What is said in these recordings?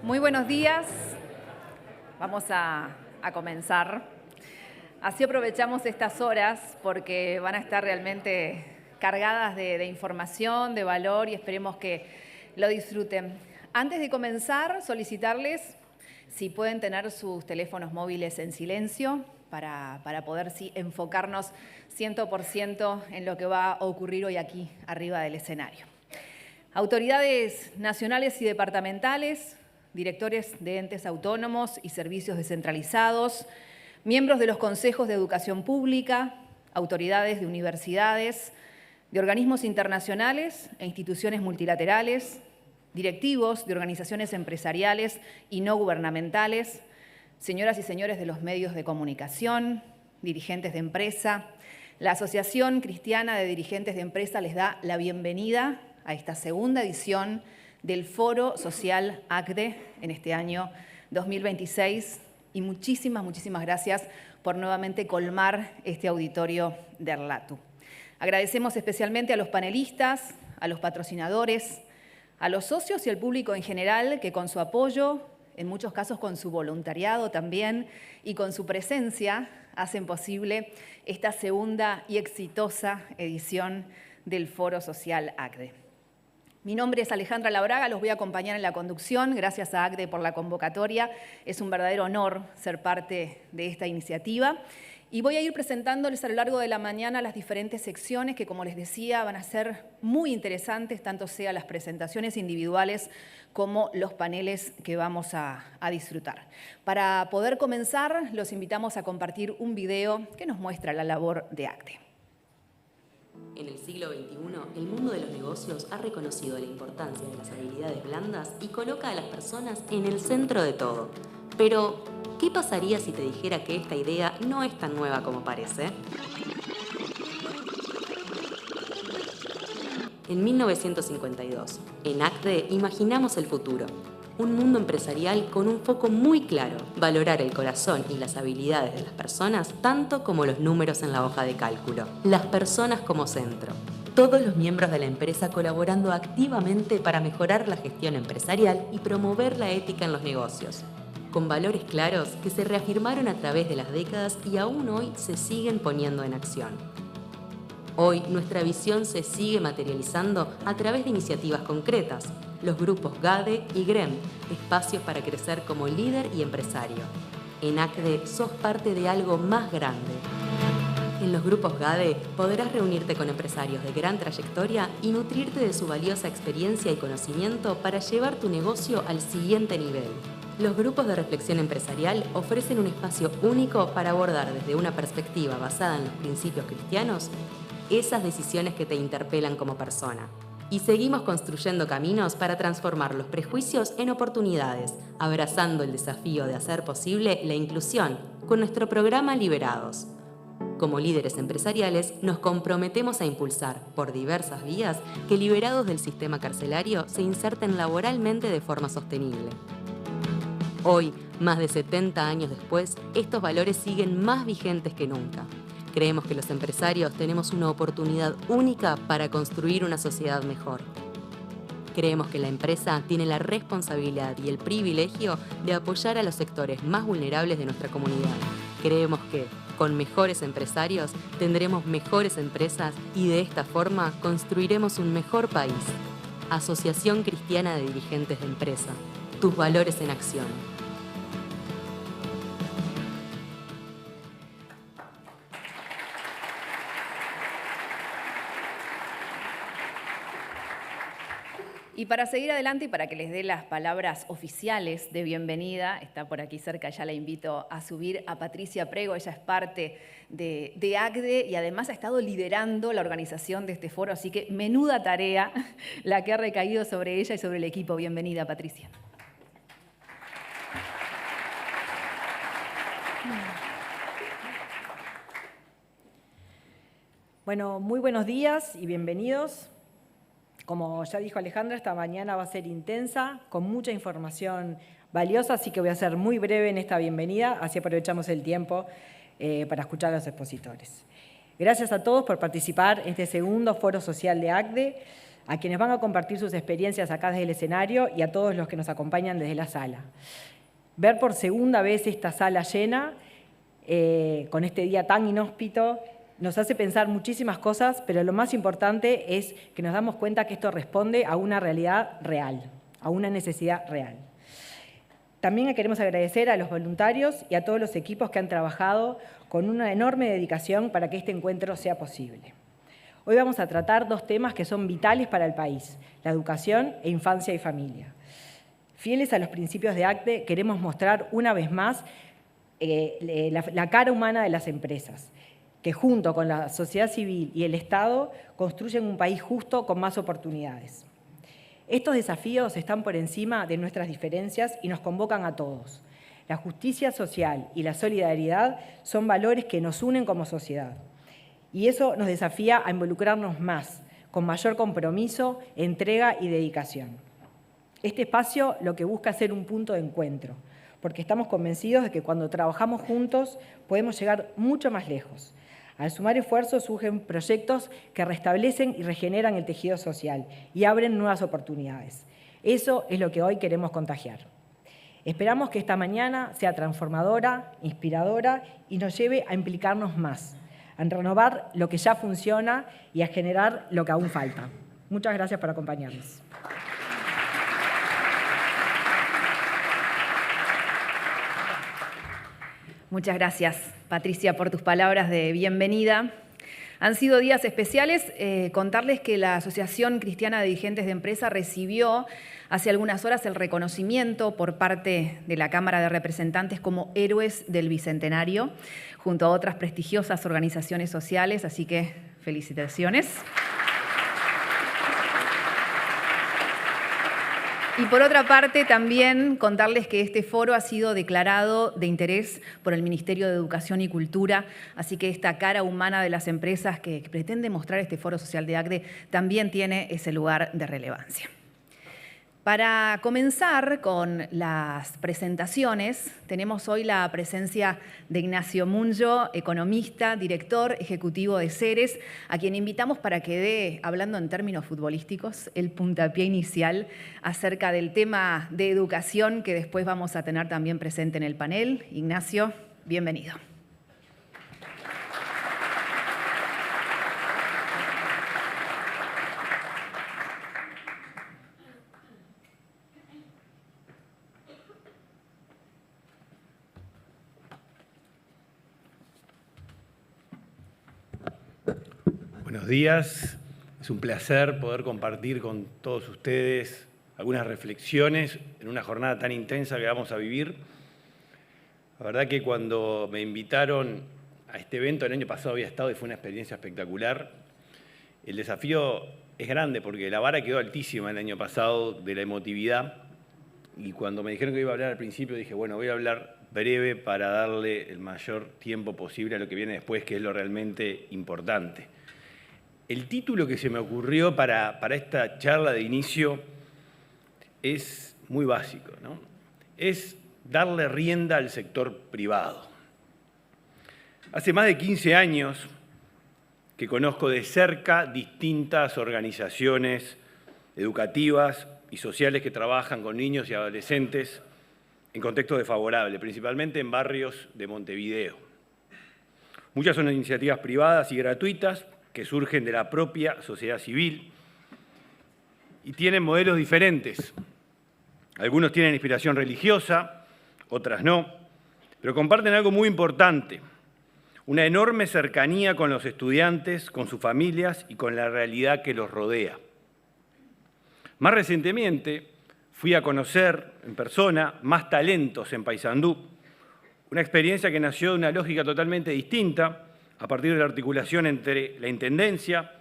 Muy buenos días. Vamos a comenzar. Así aprovechamos estas horas porque van a estar realmente cargadas de información, de valor y esperemos que lo disfruten. Antes de comenzar, solicitarles si pueden tener sus teléfonos móviles en silencio para poder enfocarnos 100% en lo que va a ocurrir hoy aquí arriba del escenario. Autoridades nacionales y departamentales, directores de entes autónomos y servicios descentralizados, miembros de los consejos de educación pública, autoridades de universidades, de organismos internacionales e instituciones multilaterales, directivos de organizaciones empresariales y no gubernamentales, señoras y señores de los medios de comunicación, dirigentes de empresa. La Asociación Cristiana de Dirigentes de Empresa les da la bienvenida a esta segunda edición del Foro Social ACDE en este año 2026 y muchísimas gracias por nuevamente colmar este auditorio de Erlatu. Agradecemos especialmente a los panelistas, a los patrocinadores, a los socios y al público en general que con su apoyo, en muchos casos con su voluntariado también y con su presencia hacen posible esta segunda y exitosa edición del Foro Social ACDE. Mi nombre es Alejandra Labraga, los voy a acompañar en la conducción. Gracias a ACDE por la convocatoria. Es un verdadero honor ser parte de esta iniciativa. Y voy a ir presentándoles a lo largo de la mañana las diferentes secciones que, como les decía, van a ser muy interesantes, tanto sean las presentaciones individuales como los paneles que vamos a disfrutar. Para poder comenzar, los invitamos a compartir un video que nos muestra la labor de ACDE. En el siglo XXI, el mundo de los negocios ha reconocido la importancia de las habilidades blandas y coloca a las personas en el centro de todo. Pero, ¿qué pasaría si te dijera que esta idea no es tan nueva como parece? En 1952, en ACDE imaginamos el futuro. Un mundo empresarial con un foco muy claro, valorar el corazón y las habilidades de las personas tanto como los números en la hoja de cálculo. Las personas como centro. Todos los miembros de la empresa colaborando activamente para mejorar la gestión empresarial y promover la ética en los negocios. Con valores claros que se reafirmaron a través de las décadas y aún hoy se siguen poniendo en acción. Hoy nuestra visión se sigue materializando a través de iniciativas concretas, los grupos GADE y GREM, espacios para crecer como líder y empresario. En ACDE sos parte de algo más grande. En los grupos GADE podrás reunirte con empresarios de gran trayectoria y nutrirte de su valiosa experiencia y conocimiento para llevar tu negocio al siguiente nivel. Los grupos de reflexión empresarial ofrecen un espacio único para abordar desde una perspectiva basada en los principios cristianos esas decisiones que te interpelan como persona. Y seguimos construyendo caminos para transformar los prejuicios en oportunidades, abrazando el desafío de hacer posible la inclusión con nuestro programa Liberados. Como líderes empresariales, nos comprometemos a impulsar, por diversas vías, que liberados del sistema carcelario se inserten laboralmente de forma sostenible. Hoy, más de 70 años después, estos valores siguen más vigentes que nunca. Creemos que los empresarios tenemos una oportunidad única para construir una sociedad mejor. Creemos que la empresa tiene la responsabilidad y el privilegio de apoyar a los sectores más vulnerables de nuestra comunidad. Creemos que, con mejores empresarios, tendremos mejores empresas y de esta forma construiremos un mejor país. Asociación Cristiana de Dirigentes de Empresa. Tus valores en acción. Y para seguir adelante y para que les dé las palabras oficiales de bienvenida, está por aquí cerca, ya la invito a subir a Patricia Prego, ella es parte de ACDE y además ha estado liderando la organización de este foro, así que menuda tarea la que ha recaído sobre ella y sobre el equipo. Bienvenida, Patricia. Bueno, muy buenos días y bienvenidos. Como ya dijo Alejandra, esta mañana va a ser intensa, con mucha información valiosa, así que voy a ser muy breve en esta bienvenida, así aprovechamos el tiempo para escuchar a los expositores. Gracias a todos por participar en este segundo Foro Social de ACDE. a quienes van a compartir sus experiencias acá desde el escenario y a todos los que nos acompañan desde la sala. Ver por segunda vez esta sala llena, con este día tan inhóspito, nos hace pensar muchísimas cosas, pero lo más importante es que nos damos cuenta que esto responde a una realidad real, a una necesidad real. También queremos agradecer a los voluntarios y a todos los equipos que han trabajado con una enorme dedicación para que este encuentro sea posible. Hoy vamos a tratar dos temas que son vitales para el país, la educación e infancia y familia. Fieles a los principios de ACDE, queremos mostrar una vez más la cara humana de las empresas, que junto con la sociedad civil y el Estado construyen un país justo con más oportunidades. Estos desafíos están por encima de nuestras diferencias y nos convocan a todos. La justicia social y la solidaridad son valores que nos unen como sociedad. Y eso nos desafía a involucrarnos más, con mayor compromiso, entrega y dedicación. Este espacio lo que busca es ser un punto de encuentro, porque estamos convencidos de que cuando trabajamos juntos podemos llegar mucho más lejos. Al sumar esfuerzos surgen proyectos que restablecen y regeneran el tejido social y abren nuevas oportunidades. Eso es lo que hoy queremos contagiar. Esperamos que esta mañana sea transformadora, inspiradora y nos lleve a implicarnos más, a renovar lo que ya funciona y a generar lo que aún falta. Muchas gracias por acompañarnos. Muchas gracias, Patricia, por tus palabras de bienvenida. Han sido días especiales. Contarles que la Asociación Cristiana de Dirigentes de Empresa recibió hace algunas horas el reconocimiento por parte de la Cámara de Representantes como héroes del Bicentenario, junto a otras prestigiosas organizaciones sociales, así que felicitaciones. Y por otra parte, también contarles que este foro ha sido declarado de interés por el Ministerio de Educación y Cultura, así que esta cara humana de las empresas que pretende mostrar este Foro Social de ACDE también tiene ese lugar de relevancia. Para comenzar con las presentaciones, tenemos hoy la presencia de Ignacio Munjo, economista, director ejecutivo de Ceres, a quien invitamos para que dé, hablando en términos futbolísticos, el puntapié inicial acerca del tema de educación que después vamos a tener también presente en el panel. Ignacio, bienvenido. Buenos días, es un placer poder compartir con todos ustedes algunas reflexiones en una jornada tan intensa que vamos a vivir. La verdad que cuando me invitaron a este evento, el año pasado había estado y fue una experiencia espectacular. El desafío es grande porque la vara quedó altísima el año pasado de la emotividad y cuando me dijeron que iba a hablar al principio dije, bueno, voy a hablar breve para darle el mayor tiempo posible a lo que viene después, que es lo realmente importante. El título que se me ocurrió para esta charla de inicio es muy básico, ¿no? Es darle rienda al sector privado. Hace más de 15 años que conozco de cerca distintas organizaciones educativas y sociales que trabajan con niños y adolescentes en contextos desfavorables, principalmente en barrios de Montevideo. Muchas son iniciativas privadas y gratuitas que surgen de la propia sociedad civil y tienen modelos diferentes. Algunos tienen inspiración religiosa, otras no, pero comparten algo muy importante, una enorme cercanía con los estudiantes, con sus familias y con la realidad que los rodea. Más recientemente fui a conocer en persona Más Talentos en Paysandú, una experiencia que nació de una lógica totalmente distinta, a partir de la articulación entre la Intendencia,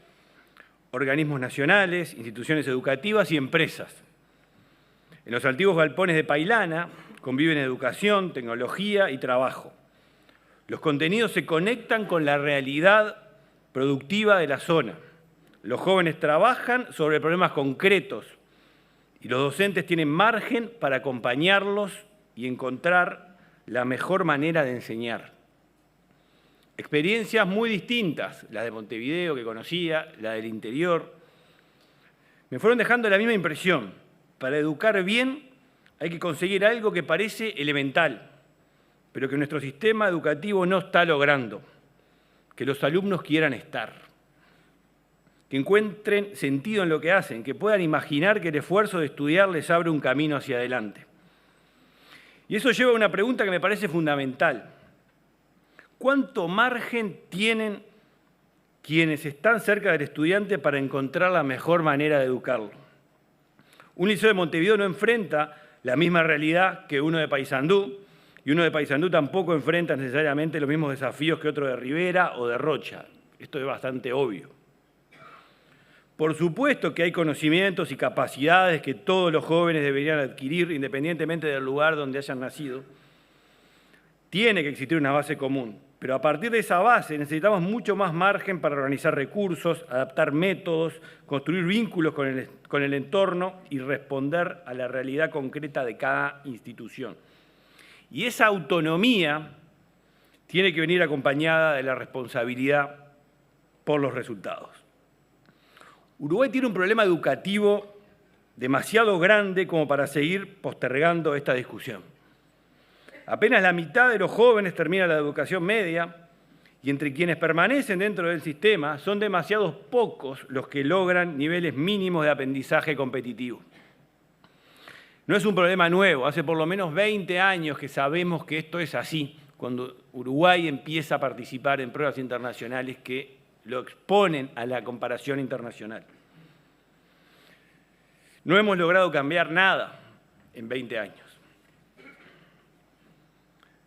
organismos nacionales, instituciones educativas y empresas. En los antiguos galpones de Pailana conviven educación, tecnología y trabajo. Los contenidos se conectan con la realidad productiva de la zona. Los jóvenes trabajan sobre problemas concretos y los docentes tienen margen para acompañarlos y encontrar la mejor manera de enseñar. Experiencias muy distintas, la de Montevideo que conocía, la del interior, me fueron dejando la misma impresión. Para educar bien hay que conseguir algo que parece elemental, pero que nuestro sistema educativo no está logrando, que los alumnos quieran estar, que encuentren sentido en lo que hacen, que puedan imaginar que el esfuerzo de estudiar les abre un camino hacia adelante. Y eso lleva a una pregunta que me parece fundamental. ¿Cuánto margen tienen quienes están cerca del estudiante para encontrar la mejor manera de educarlo? Un liceo de Montevideo no enfrenta la misma realidad que uno de Paysandú, y uno de Paysandú tampoco enfrenta necesariamente los mismos desafíos que otro de Rivera o de Rocha. Esto es bastante obvio. Por supuesto que hay conocimientos y capacidades que todos los jóvenes deberían adquirir independientemente del lugar donde hayan nacido. Tiene que existir una base común, pero a partir de esa base necesitamos mucho más margen para organizar recursos, adaptar métodos, construir vínculos con el entorno y responder a la realidad concreta de cada institución. Y esa autonomía tiene que venir acompañada de la responsabilidad por los resultados. Uruguay tiene un problema educativo demasiado grande como para seguir postergando esta discusión. Apenas la mitad de los jóvenes termina la educación media y entre quienes permanecen dentro del sistema son demasiados pocos los que logran niveles mínimos de aprendizaje competitivo. No es un problema nuevo, hace por lo menos 20 años que sabemos que esto es así, cuando Uruguay empieza a participar en pruebas internacionales que lo exponen a la comparación internacional. No hemos logrado cambiar nada en 20 años.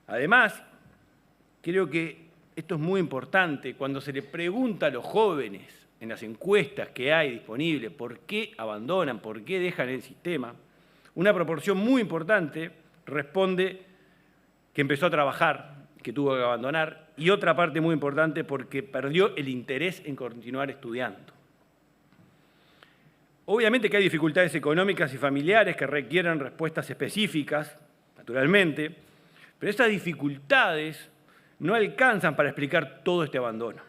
Además, creo que esto es muy importante, cuando se le pregunta a los jóvenes en las encuestas que hay disponibles por qué abandonan, por qué dejan el sistema, una proporción muy importante responde que empezó a trabajar, que tuvo que abandonar, y otra parte muy importante porque perdió el interés en continuar estudiando. Obviamente que hay dificultades económicas y familiares que requieren respuestas específicas, naturalmente, pero estas dificultades no alcanzan para explicar todo este abandono.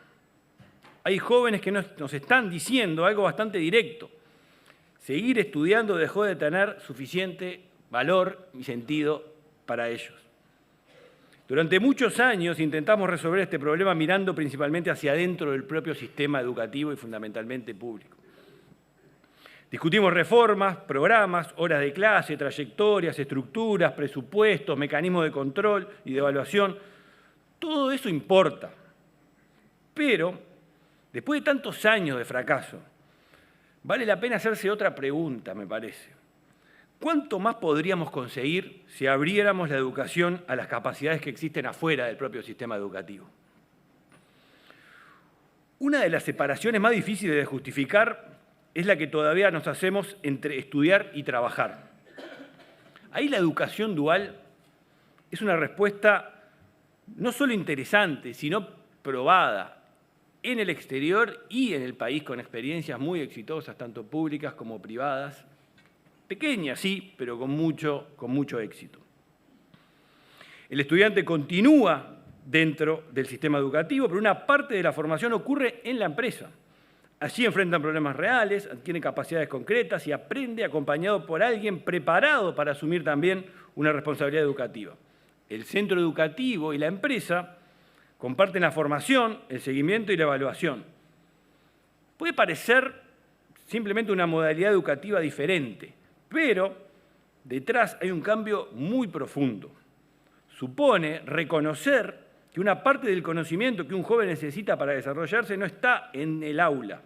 Hay jóvenes que nos están diciendo algo bastante directo. Seguir estudiando dejó de tener suficiente valor y sentido para ellos. Durante muchos años intentamos resolver este problema mirando principalmente hacia adentro del propio sistema educativo y fundamentalmente público. Discutimos reformas, programas, horas de clase, trayectorias, estructuras, presupuestos, mecanismos de control y de evaluación. Todo eso importa. Pero, después de tantos años de fracaso, vale la pena hacerse otra pregunta, me parece. ¿Cuánto más podríamos conseguir si abriéramos la educación a las capacidades que existen afuera del propio sistema educativo? Una de las separaciones más difíciles de justificar es la que todavía nos hacemos entre estudiar y trabajar. Ahí la educación dual es una respuesta no solo interesante, sino probada en el exterior y en el país con experiencias muy exitosas, tanto públicas como privadas. Pequeñas, sí, pero con mucho éxito. El estudiante continúa dentro del sistema educativo, pero una parte de la formación ocurre en la empresa. Allí enfrentan problemas reales, adquieren capacidades concretas y aprende acompañado por alguien preparado para asumir también una responsabilidad educativa. El centro educativo y la empresa comparten la formación, el seguimiento y la evaluación. Puede parecer simplemente una modalidad educativa diferente, pero detrás hay un cambio muy profundo. Supone reconocer que una parte del conocimiento que un joven necesita para desarrollarse no está en el aula,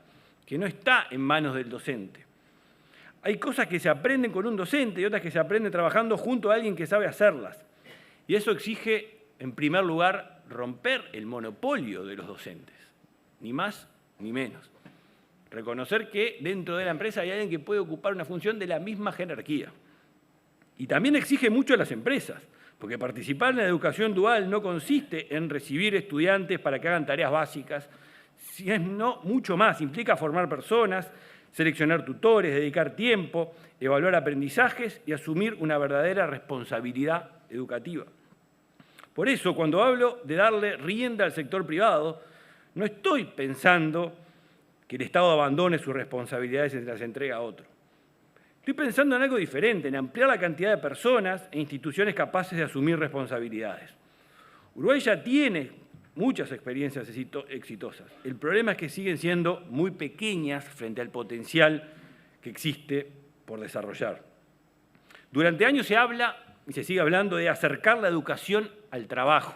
que no está en manos del docente. Hay cosas que se aprenden con un docente y otras que se aprenden trabajando junto a alguien que sabe hacerlas. Y eso exige, en primer lugar, romper el monopolio de los docentes, ni más ni menos. Reconocer que dentro de la empresa hay alguien que puede ocupar una función de la misma jerarquía. Y también exige mucho a las empresas, porque participar en la educación dual no consiste en recibir estudiantes para que hagan tareas básicas, sino mucho más. Implica formar personas, seleccionar tutores, dedicar tiempo, evaluar aprendizajes y asumir una verdadera responsabilidad educativa. Por eso, cuando hablo de darle rienda al sector privado, no estoy pensando que el Estado abandone sus responsabilidades y se las entregue a otro. Estoy pensando en algo diferente, en ampliar la cantidad de personas e instituciones capaces de asumir responsabilidades. Uruguay ya tiene muchas experiencias exitosas. El problema es que siguen siendo muy pequeñas frente al potencial que existe por desarrollar. Durante años se habla y se sigue hablando de acercar la educación al trabajo.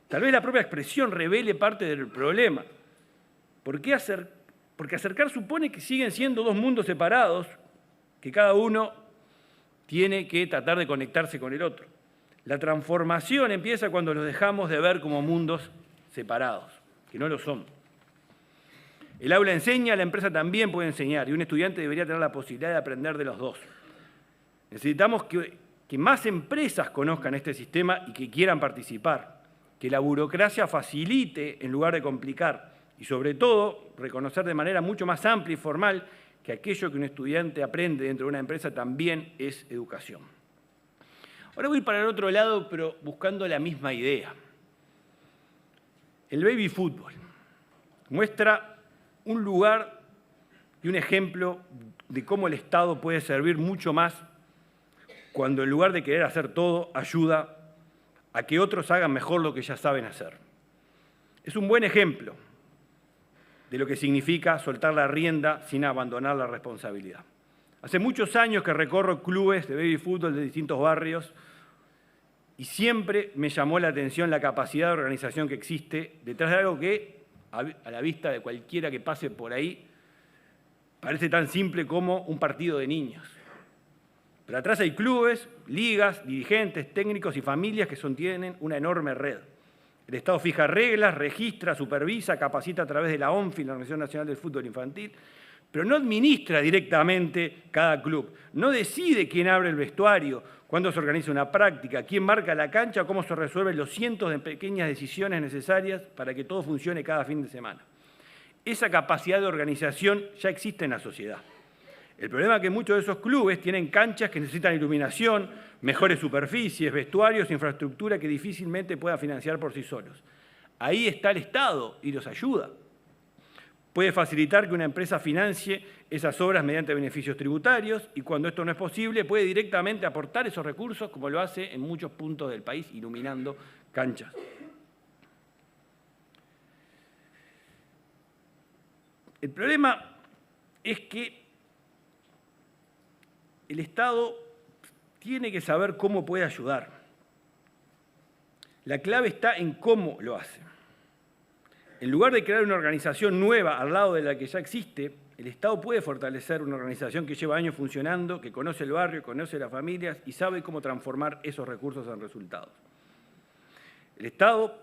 Tal vez la propia expresión revele parte del problema. Porque acercar supone que siguen siendo dos mundos separados, que cada uno tiene que tratar de conectarse con el otro. La transformación empieza cuando los dejamos de ver como mundos separados, que no lo son. El aula enseña, la empresa también puede enseñar, y un estudiante debería tener la posibilidad de aprender de los dos. Necesitamos que más empresas conozcan este sistema y que quieran participar, que la burocracia facilite en lugar de complicar, y sobre todo reconocer de manera mucho más amplia y formal que aquello que un estudiante aprende dentro de una empresa también es educación. Ahora voy para el otro lado, pero buscando la misma idea. El baby fútbol muestra un lugar y un ejemplo de cómo el Estado puede servir mucho más cuando en lugar de querer hacer todo, ayuda a que otros hagan mejor lo que ya saben hacer. Es un buen ejemplo de lo que significa soltar la rienda sin abandonar la responsabilidad. Hace muchos años que recorro clubes de baby fútbol de distintos barrios y siempre me llamó la atención la capacidad de organización que existe detrás de algo que, a la vista de cualquiera que pase por ahí, parece tan simple como un partido de niños. Pero atrás hay clubes, ligas, dirigentes, técnicos y familias que sostienen una enorme red. El Estado fija reglas, registra, supervisa, capacita a través de la ONFI, la Organización Nacional del Fútbol Infantil, pero no administra directamente cada club. No decide quién abre el vestuario, cuándo se organiza una práctica, quién marca la cancha, cómo se resuelven los cientos de pequeñas decisiones necesarias para que todo funcione cada fin de semana. Esa capacidad de organización ya existe en la sociedad. El problema es que muchos de esos clubes tienen canchas que necesitan iluminación, mejores superficies, vestuarios, infraestructura que difícilmente pueda financiar por sí solos. Ahí está el Estado y los ayuda. Puede facilitar que una empresa financie esas obras mediante beneficios tributarios y cuando esto no es posible puede directamente aportar esos recursos como lo hace en muchos puntos del país iluminando canchas. El problema es que el Estado tiene que saber cómo puede ayudar. La clave está en cómo lo hace. En lugar de crear una organización nueva al lado de la que ya existe, el Estado puede fortalecer una organización que lleva años funcionando, que conoce el barrio, conoce las familias y sabe cómo transformar esos recursos en resultados. El Estado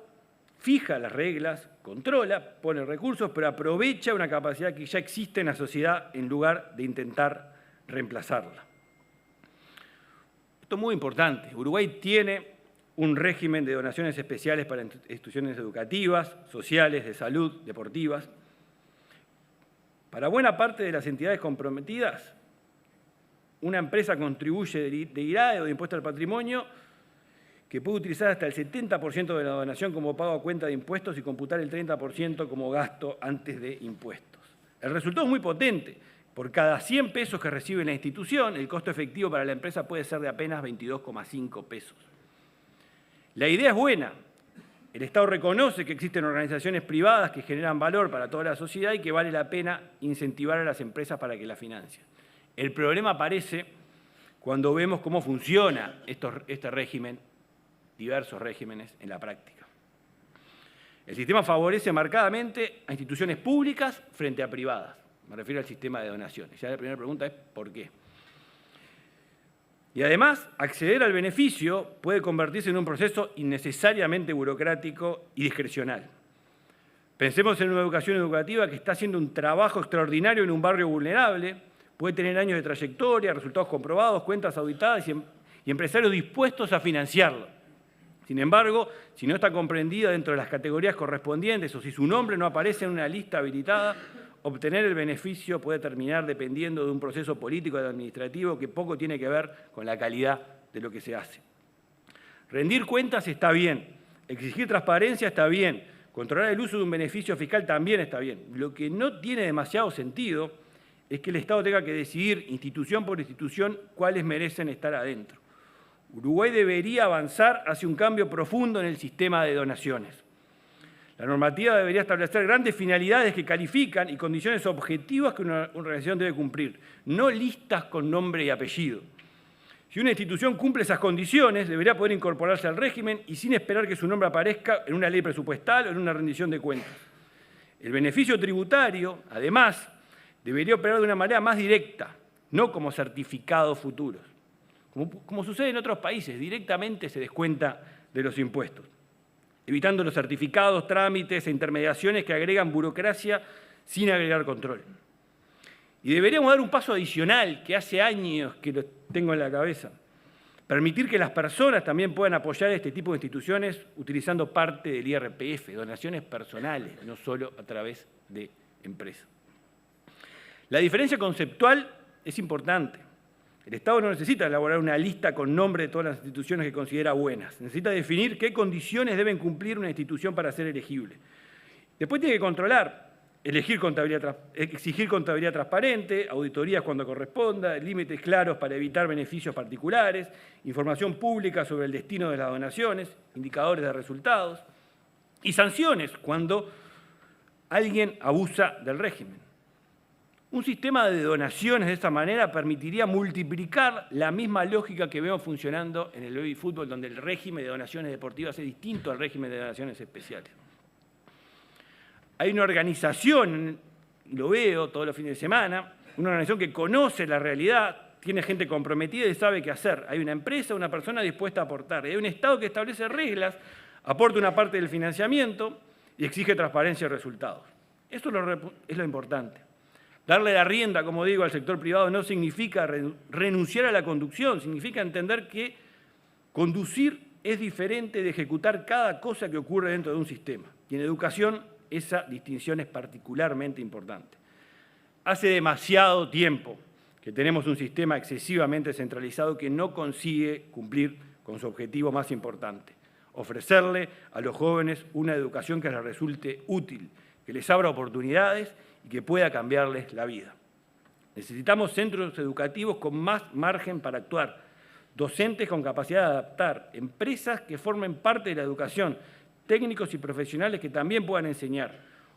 fija las reglas, controla, pone recursos, pero aprovecha una capacidad que ya existe en la sociedad en lugar de intentar reemplazarla. Esto es muy importante. Uruguay tiene un régimen de donaciones especiales para instituciones educativas, sociales, de salud, deportivas. Para buena parte de las entidades comprometidas, una empresa contribuye de IRAE o de impuesto al patrimonio que puede utilizar hasta el 70% de la donación como pago a cuenta de impuestos y computar el 30% como gasto antes de impuestos. El resultado es muy potente. Por cada 100 pesos que recibe la institución, el costo efectivo para la empresa puede ser de apenas 22,5 pesos. La idea es buena. El Estado reconoce que existen organizaciones privadas que generan valor para toda la sociedad y que vale la pena incentivar a las empresas para que la financien. El problema aparece cuando vemos cómo funciona este régimen, diversos regímenes, en la práctica. El sistema favorece marcadamente a instituciones públicas frente a privadas. Me refiero al sistema de donaciones. Ya la primera pregunta es ¿por qué? Y además, acceder al beneficio puede convertirse en un proceso innecesariamente burocrático y discrecional. Pensemos en una educación educativa que está haciendo un trabajo extraordinario en un barrio vulnerable, puede tener años de trayectoria, resultados comprobados, cuentas auditadas y empresarios dispuestos a financiarlo. Sin embargo, si no está comprendida dentro de las categorías correspondientes o si su nombre no aparece en una lista habilitada, obtener el beneficio puede terminar dependiendo de un proceso político y administrativo que poco tiene que ver con la calidad de lo que se hace. Rendir cuentas está bien, exigir transparencia está bien, Controlar el uso de un beneficio fiscal también está bien. Lo que no tiene demasiado sentido es que el Estado tenga que decidir institución por institución cuáles merecen estar adentro. Uruguay debería avanzar hacia un cambio profundo en el sistema de donaciones. La normativa debería establecer grandes finalidades que califican y condiciones objetivas que una organización debe cumplir, no listas con nombre y apellido. Si una institución cumple esas condiciones, debería poder incorporarse al régimen y sin esperar que su nombre aparezca en una ley presupuestal o en una rendición de cuentas. El beneficio tributario, además, debería operar de una manera más directa, no como certificados futuros. Como sucede en otros países, directamente se descuenta de los impuestos, evitando los certificados, trámites e intermediaciones que agregan burocracia sin agregar control. Y deberíamos dar un paso adicional, que hace años que lo tengo en la cabeza. Permitir que las personas también puedan apoyar este tipo de instituciones utilizando parte del IRPF, donaciones personales, no solo a través de empresas. La diferencia conceptual es importante. El Estado no necesita elaborar una lista con nombre de todas las instituciones que considera buenas. Necesita definir qué condiciones deben cumplir una institución para ser elegible. Después tiene que controlar. Exigir contabilidad transparente, auditorías cuando corresponda, límites claros para evitar beneficios particulares, información pública sobre el destino de las donaciones, indicadores de resultados y sanciones cuando alguien abusa del régimen. Un sistema de donaciones de esta manera permitiría multiplicar la misma lógica que vemos funcionando en el baby fútbol, donde el régimen de donaciones deportivas es distinto al régimen de donaciones especiales. Hay una organización, lo veo todos los fines de semana, una organización que conoce la realidad, tiene gente comprometida y sabe qué hacer. Hay una empresa, una persona dispuesta a aportar. Hay un Estado que establece reglas, aporta una parte del financiamiento y exige transparencia de resultados. Eso es lo importante. Darle la rienda, como digo, al sector privado no significa renunciar a la conducción, significa entender que conducir es diferente de ejecutar cada cosa que ocurre dentro de un sistema. Y en educación esa distinción es particularmente importante. Hace demasiado tiempo que tenemos un sistema excesivamente centralizado que no consigue cumplir con su objetivo más importante, ofrecerle a los jóvenes una educación que les resulte útil, que les abra oportunidades y que pueda cambiarles la vida. Necesitamos centros educativos con más margen para actuar, docentes con capacidad de adaptar, empresas que formen parte de la educación, técnicos y profesionales que también puedan enseñar,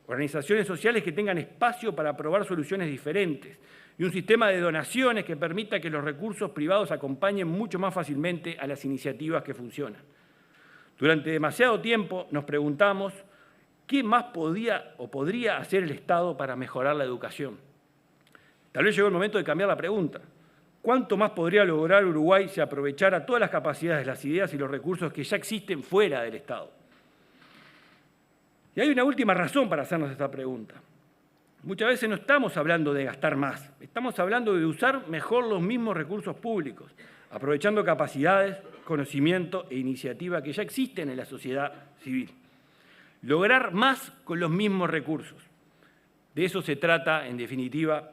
organizaciones sociales que tengan espacio para probar soluciones diferentes y un sistema de donaciones que permita que los recursos privados acompañen mucho más fácilmente a las iniciativas que funcionan. Durante demasiado tiempo nos preguntamos qué más podía o podría hacer el Estado para mejorar la educación. Tal vez llegó el momento de cambiar la pregunta. ¿Cuánto más podría lograr Uruguay si aprovechara todas las capacidades, las ideas y los recursos que ya existen fuera del Estado? Y hay una última razón para hacernos esta pregunta. Muchas veces no estamos hablando de gastar más, estamos hablando de usar mejor los mismos recursos públicos, aprovechando capacidades, conocimiento e iniciativa que ya existen en la sociedad civil. Lograr más con los mismos recursos. De eso se trata, en definitiva,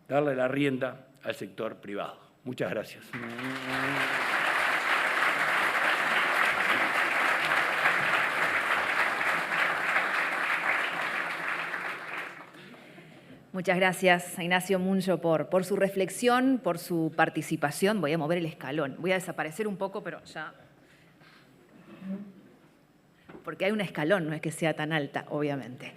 darle la rienda al sector privado. Muchas gracias. Muchas gracias a Ignacio Munyo por su reflexión, por su participación. Voy a mover el escalón. Voy a desaparecer un poco, pero ya... Porque hay un escalón, no es que sea tan alta, obviamente.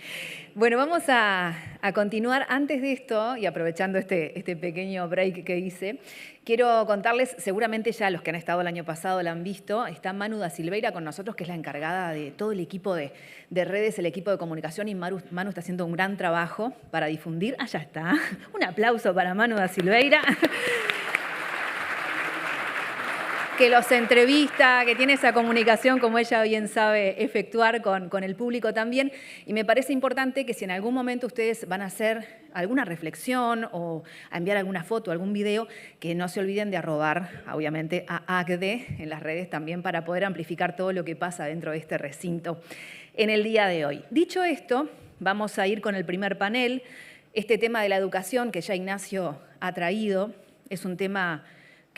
Bueno, vamos a continuar. Antes de esto, y aprovechando este pequeño break que hice, quiero contarles, seguramente ya los que han estado el año pasado la han visto, está Manu da Silveira con nosotros, que es la encargada de todo el equipo de redes, el equipo de comunicación, y Manu está haciendo un gran trabajo para difundir. Allá está. Un aplauso para Manu da Silveira. Que los entrevista, que tiene esa comunicación, como ella bien sabe, efectuar con el público también. Y me parece importante que si en algún momento ustedes van a hacer alguna reflexión o a enviar alguna foto, algún video, que no se olviden de arrobar, obviamente, a ACDE en las redes también para poder amplificar todo lo que pasa dentro de este recinto en el día de hoy. Dicho esto, vamos a ir con el primer panel. Este tema de la educación que ya Ignacio ha traído es un tema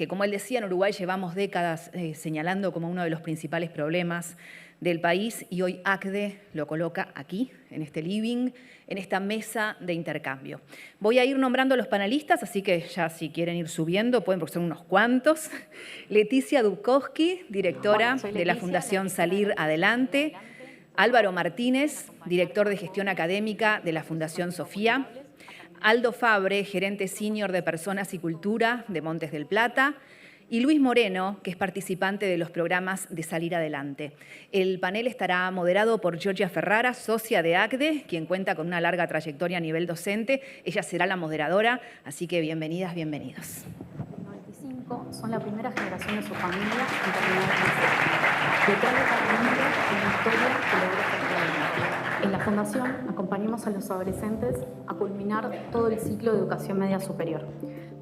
que, como él decía, en Uruguay llevamos décadas señalando como uno de los principales problemas del país, y hoy ACDE lo coloca aquí, en este living, en esta mesa de intercambio. Voy a ir nombrando a los panelistas, así que ya si quieren ir subiendo, pueden, porque son unos cuantos. Leticia Dubkowski, directora de la Fundación Salir Adelante. Álvaro Martínez, director de Gestión Académica de la Fundación Sofía. Aldo Fabre, gerente senior de Personas y Cultura de Montes del Plata. Y Luis Moreno, que es participante de los programas de Salir Adelante. El panel estará moderado por Giorgia Ferrara, socia de ACDE, quien cuenta con una larga trayectoria a nivel docente. Ella será la moderadora, así que bienvenidas, bienvenidos. En 95 son la primera generación de su familia en terminar el liceo. Detrás de cada niño hay una historia que logra salir adelante. En la Fundación acompañamos a los adolescentes a culminar todo el ciclo de educación media superior.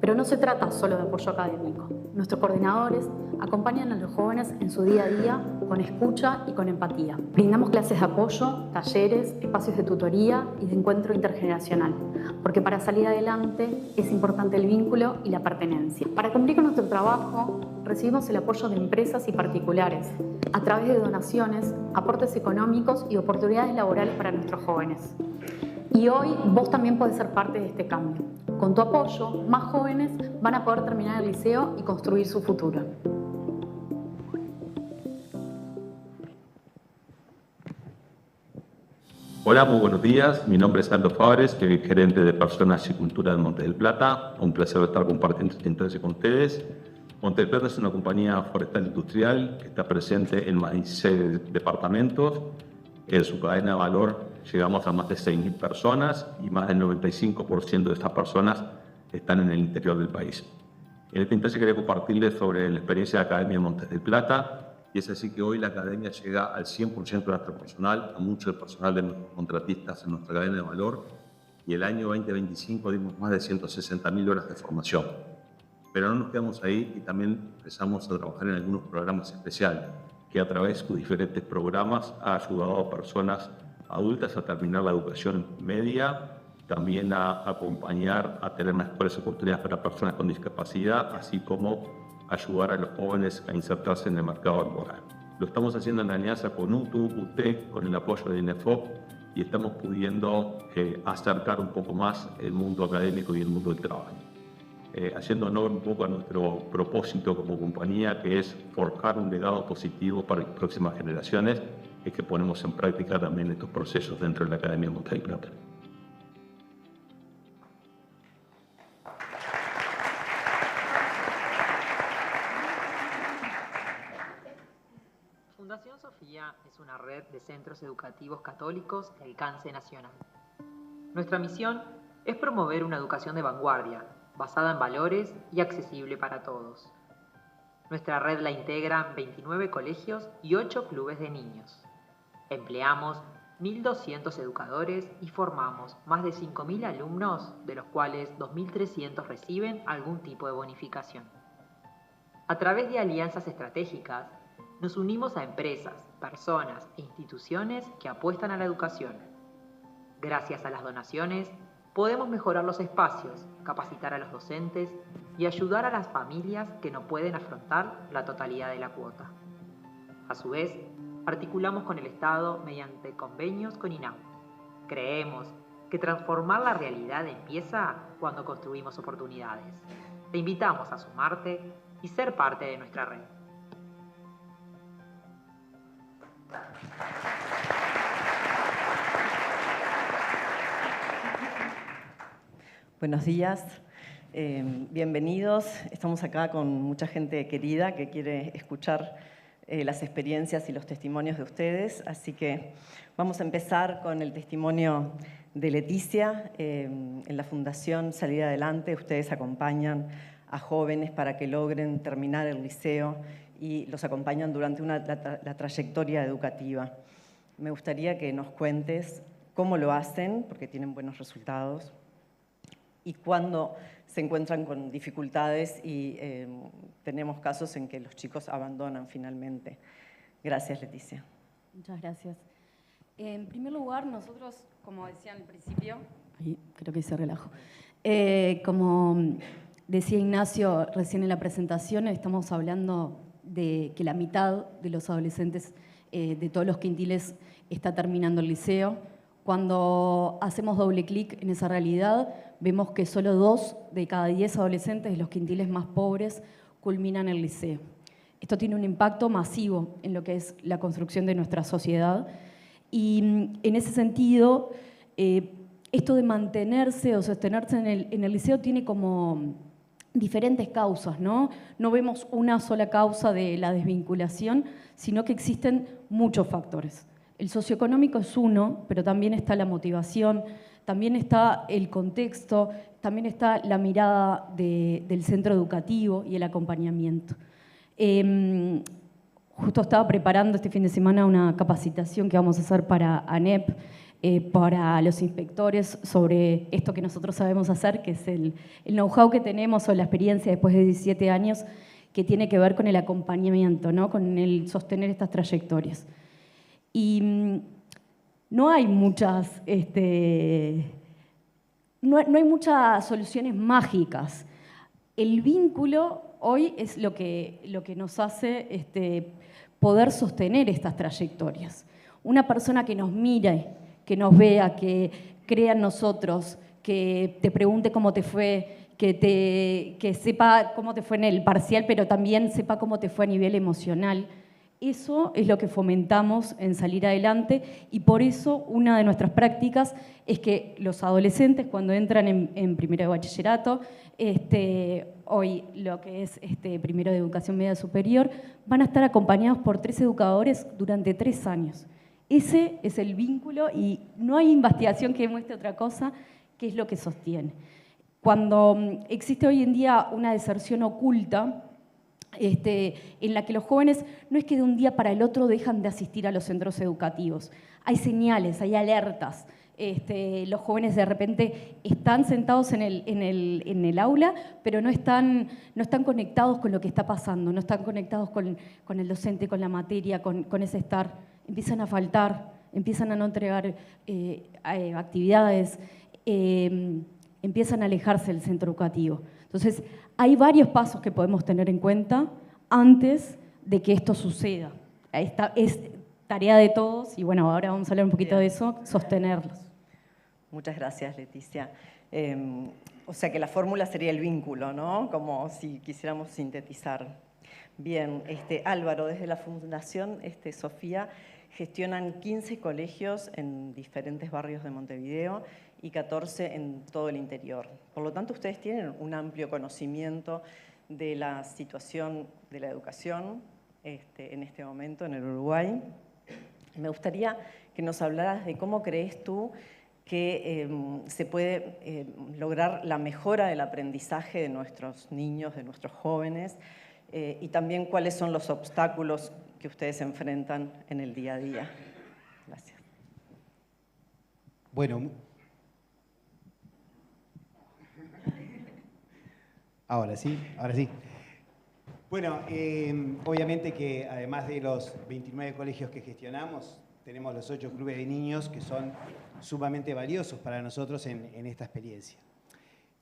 Pero no se trata solo de apoyo académico. Nuestros coordinadores acompañan a los jóvenes en su día a día con escucha y con empatía. Brindamos clases de apoyo, talleres, espacios de tutoría y de encuentro intergeneracional, porque para salir adelante es importante el vínculo y la pertenencia. Para cumplir con nuestro trabajo, recibimos el apoyo de empresas y particulares, a través de donaciones, aportes económicos y oportunidades laborales para nuestros jóvenes. Y hoy vos también podés ser parte de este cambio. Con tu apoyo, más jóvenes van a poder terminar el liceo y construir su futuro. Hola, muy buenos días. Mi nombre es Aldo Fabre, soy gerente de Personas y Cultura de Montes del Plata. Un placer estar compartiendo entonces con ustedes. Montes del Plata es una compañía forestal industrial que está presente en más de 16 departamentos. En su cadena de valor llegamos a más de 6.000 personas y más del 95% de estas personas están en el interior del país. En este instante quería compartirles sobre la experiencia de la Academia de Montes del Plata, y es así que hoy la Academia llega al 100% de nuestro personal, a mucho del personal de nuestros contratistas en nuestra cadena de valor, y el año 2025 dimos más de 160.000 horas de formación. Pero no nos quedamos ahí y también empezamos a trabajar en algunos programas especiales, que a través de sus diferentes programas ha ayudado a personas adultas a terminar la educación media, también a acompañar a tener mejores oportunidades para personas con discapacidad, así como ayudar a los jóvenes a insertarse en el mercado laboral. Lo estamos haciendo en alianza con UTU, UTE, con el apoyo de INEFOP, y estamos pudiendo acercar un poco más el mundo académico y el mundo del trabajo. Haciendo honor un poco a nuestro propósito como compañía, que es forjar un legado positivo para las próximas generaciones, es que ponemos en práctica también estos procesos dentro de la Academia Montes del Plata. Fundación Sofía es una red de centros educativos católicos de alcance nacional. Nuestra misión es promover una educación de vanguardia, basada en valores y accesible para todos. Nuestra red la integran 29 colegios y 8 clubes de niños. Empleamos 1.200 educadores y formamos más de 5.000 alumnos, de los cuales 2.300 reciben algún tipo de bonificación. A través de alianzas estratégicas, nos unimos a empresas, personas e instituciones que apuestan a la educación. Gracias a las donaciones, podemos mejorar los espacios, capacitar a los docentes y ayudar a las familias que no pueden afrontar la totalidad de la cuota. A su vez, articulamos con el Estado mediante convenios con INAU. Creemos que transformar la realidad empieza cuando construimos oportunidades. Te invitamos a sumarte y ser parte de nuestra red. Buenos días, bienvenidos. Estamos acá con mucha gente querida que quiere escuchar las experiencias y los testimonios de ustedes, así que vamos a empezar con el testimonio de Leticia. En la Fundación Salir Adelante ustedes acompañan a jóvenes para que logren terminar el liceo y los acompañan durante la trayectoria educativa. Me gustaría que nos cuentes cómo lo hacen, porque tienen buenos resultados, y cuando se encuentran con dificultades y tenemos casos en que los chicos abandonan finalmente. Gracias, Leticia. Muchas gracias. En primer lugar, nosotros, como decía al principio, ahí creo que se relajó, como Decía Ignacio recién en la presentación, estamos hablando de que la mitad de los adolescentes de todos los quintiles está terminando el liceo. Cuando hacemos doble clic en esa realidad, vemos que solo 2 de cada 10 adolescentes de los quintiles más pobres culminan el liceo. Esto tiene un impacto masivo en lo que es la construcción de nuestra sociedad y en ese sentido, esto de mantenerse o sostenerse en el liceo tiene como diferentes causas, ¿no? No vemos una sola causa de la desvinculación, sino que existen muchos factores. El socioeconómico es uno, pero también está la motivación, también está el contexto, también está la mirada del centro educativo y el acompañamiento. Justo estaba preparando este fin de semana una capacitación que vamos a hacer para ANEP, para los inspectores sobre esto que nosotros sabemos hacer, que es el know-how que tenemos o la experiencia después de 17 años que tiene que ver con el acompañamiento, ¿no? Con el sostener estas trayectorias. Y no hay muchas, no hay muchas soluciones mágicas. El vínculo hoy es lo que nos hace poder sostener estas trayectorias. Una persona que nos mire, que nos vea, que crea en nosotros, que te pregunte cómo te fue, que sepa cómo te fue en el parcial, pero también sepa cómo te fue a nivel emocional. Eso es lo que fomentamos en Salir Adelante y por eso una de nuestras prácticas es que los adolescentes cuando entran en primero de bachillerato, hoy lo que es primero de educación media superior, van a estar acompañados por 3 educadores durante 3 años. Ese es el vínculo y no hay investigación que demuestre otra cosa que es lo que sostiene. Cuando existe hoy en día una deserción oculta, en la que los jóvenes no es que de un día para el otro dejan de asistir a los centros educativos. Hay señales, hay alertas. Los jóvenes de repente están sentados en el aula, pero no están conectados con lo que está pasando, no están conectados con el docente, con la materia, con ese estar. Empiezan a faltar, empiezan a no entregar actividades, empiezan a alejarse del centro educativo. Entonces, hay varios pasos que podemos tener en cuenta antes de que esto suceda. Es tarea de todos, y bueno, ahora vamos a hablar un poquito de eso, sostenerlos. Muchas gracias, Leticia. O sea que la fórmula sería el vínculo, ¿no? Como si quisiéramos sintetizar. Bien, Álvaro, desde la Fundación Sofía, gestionan 15 colegios en diferentes barrios de Montevideo y 14 en todo el interior. Por lo tanto, ustedes tienen un amplio conocimiento de la situación de la educación en este momento en el Uruguay. Me gustaría que nos hablaras de cómo crees tú que se puede lograr la mejora del aprendizaje de nuestros niños, de nuestros jóvenes, y también cuáles son los obstáculos que ustedes enfrentan en el día a día. Gracias. Bueno, ahora sí. Bueno, obviamente que además de los 29 colegios que gestionamos, tenemos los 8 clubes de niños que son sumamente valiosos para nosotros en esta experiencia.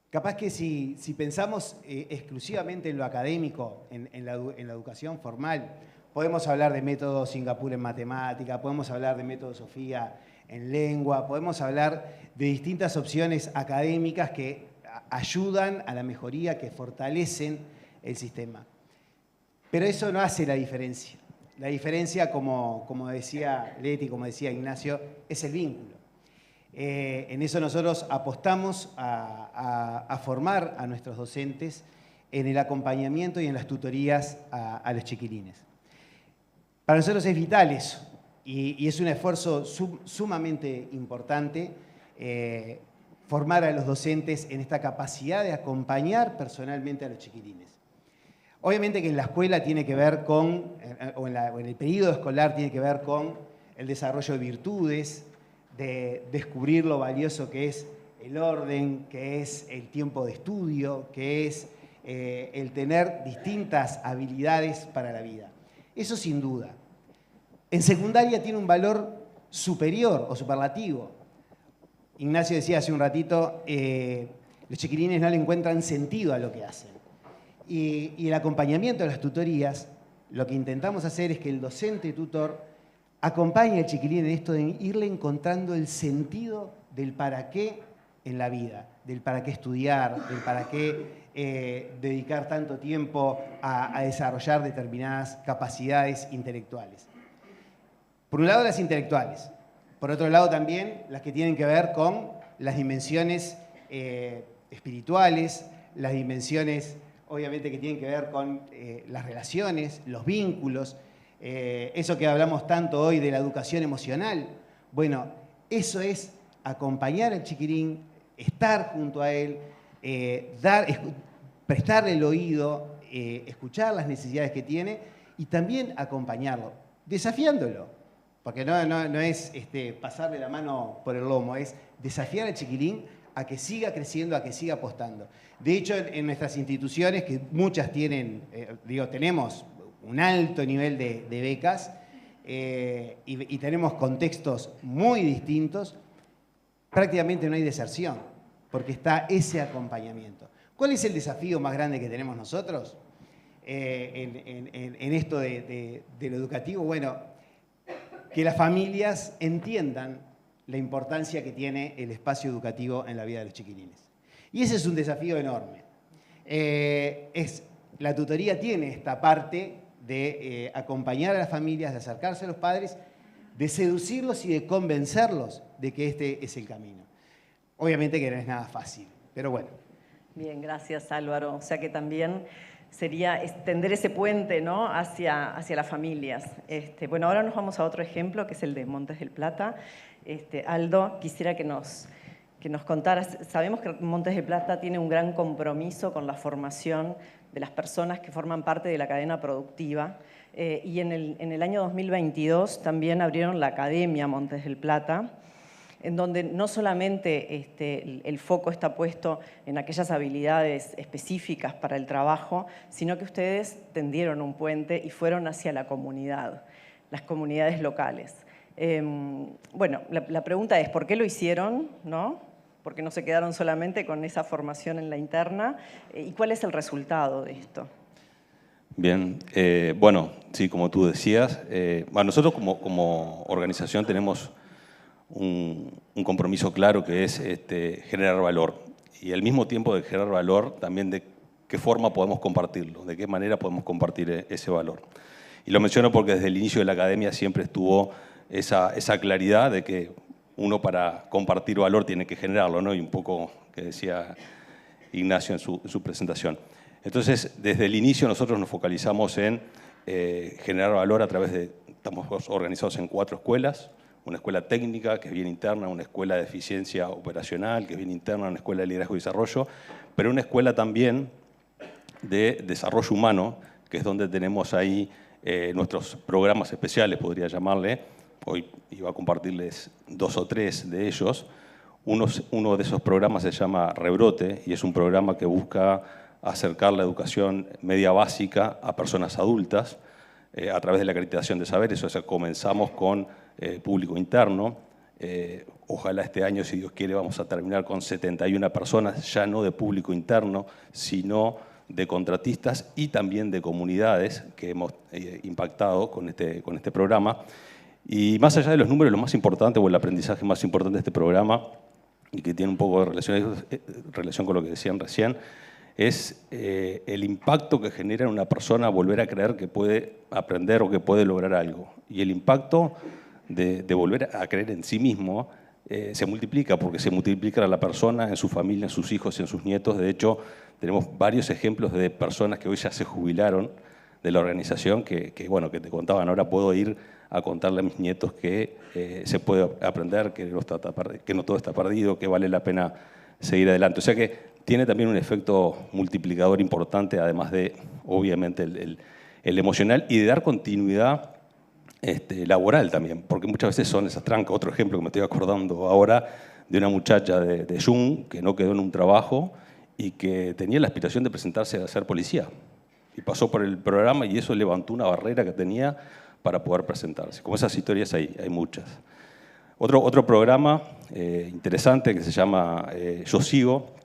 Capaz que si pensamos exclusivamente en lo académico, en la educación formal, podemos hablar de método Singapur en matemática, podemos hablar de método Sofía en lengua, podemos hablar de distintas opciones académicas que ayudan a la mejoría, que fortalecen el sistema. Pero eso no hace la diferencia. La diferencia, como decía Leti, como decía Ignacio, es el vínculo. En eso nosotros apostamos a formar a nuestros docentes en el acompañamiento y en las tutorías a los chiquilines. Para nosotros es vital eso, y es un esfuerzo sumamente importante formar a los docentes en esta capacidad de acompañar personalmente a los chiquilines. Obviamente que en la escuela tiene que ver con, o en el periodo escolar tiene que ver con el desarrollo de virtudes, de descubrir lo valioso que es el orden, que es el tiempo de estudio, que es el tener distintas habilidades para la vida. Eso sin duda. En secundaria tiene un valor superior o superlativo. Ignacio decía hace un ratito, Los chiquilines no le encuentran sentido a lo que hacen. Y el acompañamiento de las tutorías, lo que intentamos hacer es que el docente tutor acompañe al chiquilín en esto de irle encontrando el sentido del para qué en la vida, del para qué estudiar, del para qué dedicar tanto tiempo a desarrollar determinadas capacidades intelectuales. Por un lado, las intelectuales. Por otro lado, también las que tienen que ver con las dimensiones espirituales, las dimensiones, obviamente, que tienen que ver con las relaciones, los vínculos, eso que hablamos tanto hoy de la educación emocional. Bueno, eso es acompañar al chiquilín, estar junto a él, prestarle el oído, escuchar las necesidades que tiene y también acompañarlo, desafiándolo. Porque no es pasarle la mano por el lomo, es desafiar al chiquilín a que siga creciendo, a que siga apostando. De hecho, en nuestras instituciones, que muchas tienen, tenemos un alto nivel de becas y tenemos contextos muy distintos, prácticamente no hay deserción, porque está ese acompañamiento. ¿Cuál es el desafío más grande que tenemos nosotros en esto de lo educativo? Bueno, que las familias entiendan la importancia que tiene el espacio educativo en la vida de los chiquilines. Y ese es un desafío enorme. La tutoría tiene esta parte de acompañar a las familias, de acercarse a los padres, de seducirlos y de convencerlos de que este es el camino. Obviamente que no es nada fácil, pero bueno. Bien, gracias Álvaro. O sea que también sería extender ese puente, ¿no?, hacia las familias. Bueno, ahora nos vamos a otro ejemplo, que es el de Montes del Plata. Aldo, quisiera que nos contaras. Sabemos que Montes del Plata tiene un gran compromiso con la formación de las personas que forman parte de la cadena productiva. Y en el año 2022 también abrieron la Academia Montes del Plata, en donde no solamente el foco está puesto en aquellas habilidades específicas para el trabajo, sino que ustedes tendieron un puente y fueron hacia la comunidad, las comunidades locales. Bueno, la pregunta es, ¿por qué lo hicieron, no? ¿Por qué no se quedaron solamente con esa formación en la interna? ¿Y cuál es el resultado de esto? Bien, bueno, sí, como tú decías, nosotros como organización tenemos un compromiso claro que es generar valor y al mismo tiempo de generar valor también de qué forma podemos compartirlo, de qué manera podemos compartir ese valor. Y lo menciono porque desde el inicio de la academia siempre estuvo esa claridad de que uno para compartir valor tiene que generarlo, ¿no? Y un poco que decía Ignacio en su presentación. Entonces, desde el inicio nosotros nos focalizamos en generar valor a través de, estamos organizados en 4 escuelas, una escuela técnica, que es bien interna, una escuela de eficiencia operacional, que es bien interna, una escuela de liderazgo y desarrollo, pero una escuela también de desarrollo humano, que es donde tenemos ahí nuestros programas especiales, podría llamarle. Hoy iba a compartirles 2 o 3 de ellos. Uno de esos programas se llama Rebrote y es un programa que busca acercar la educación media básica a personas adultas a través de la acreditación de saberes. O sea, comenzamos con público interno. Ojalá este año, si Dios quiere, vamos a terminar con 71 personas, ya no de público interno, sino de contratistas y también de comunidades que hemos impactado con este programa. Y más allá de los números, lo más importante o el aprendizaje más importante de este programa, y que tiene un poco de relación con lo que decían recién, es el impacto que genera en una persona volver a creer que puede aprender o que puede lograr algo. Y el impacto de volver a creer en sí mismo se multiplica, porque se multiplica a la persona, en su familia, en sus hijos y en sus nietos. De hecho, tenemos varios ejemplos de personas que hoy ya se jubilaron de la organización, que te contaban, ahora puedo ir a contarle a mis nietos que se puede aprender, que no todo está perdido, que vale la pena seguir adelante. O sea que tiene también un efecto multiplicador importante, además de, obviamente, el emocional y de dar continuidad laboral también, porque muchas veces son esas trancas. Otro ejemplo que me estoy acordando ahora de una muchacha de Jung que no quedó en un trabajo y que tenía la aspiración de presentarse a ser policía. Y pasó por el programa y eso levantó una barrera que tenía para poder presentarse. Como esas historias hay muchas. Otro programa interesante que se llama Yo Sigo,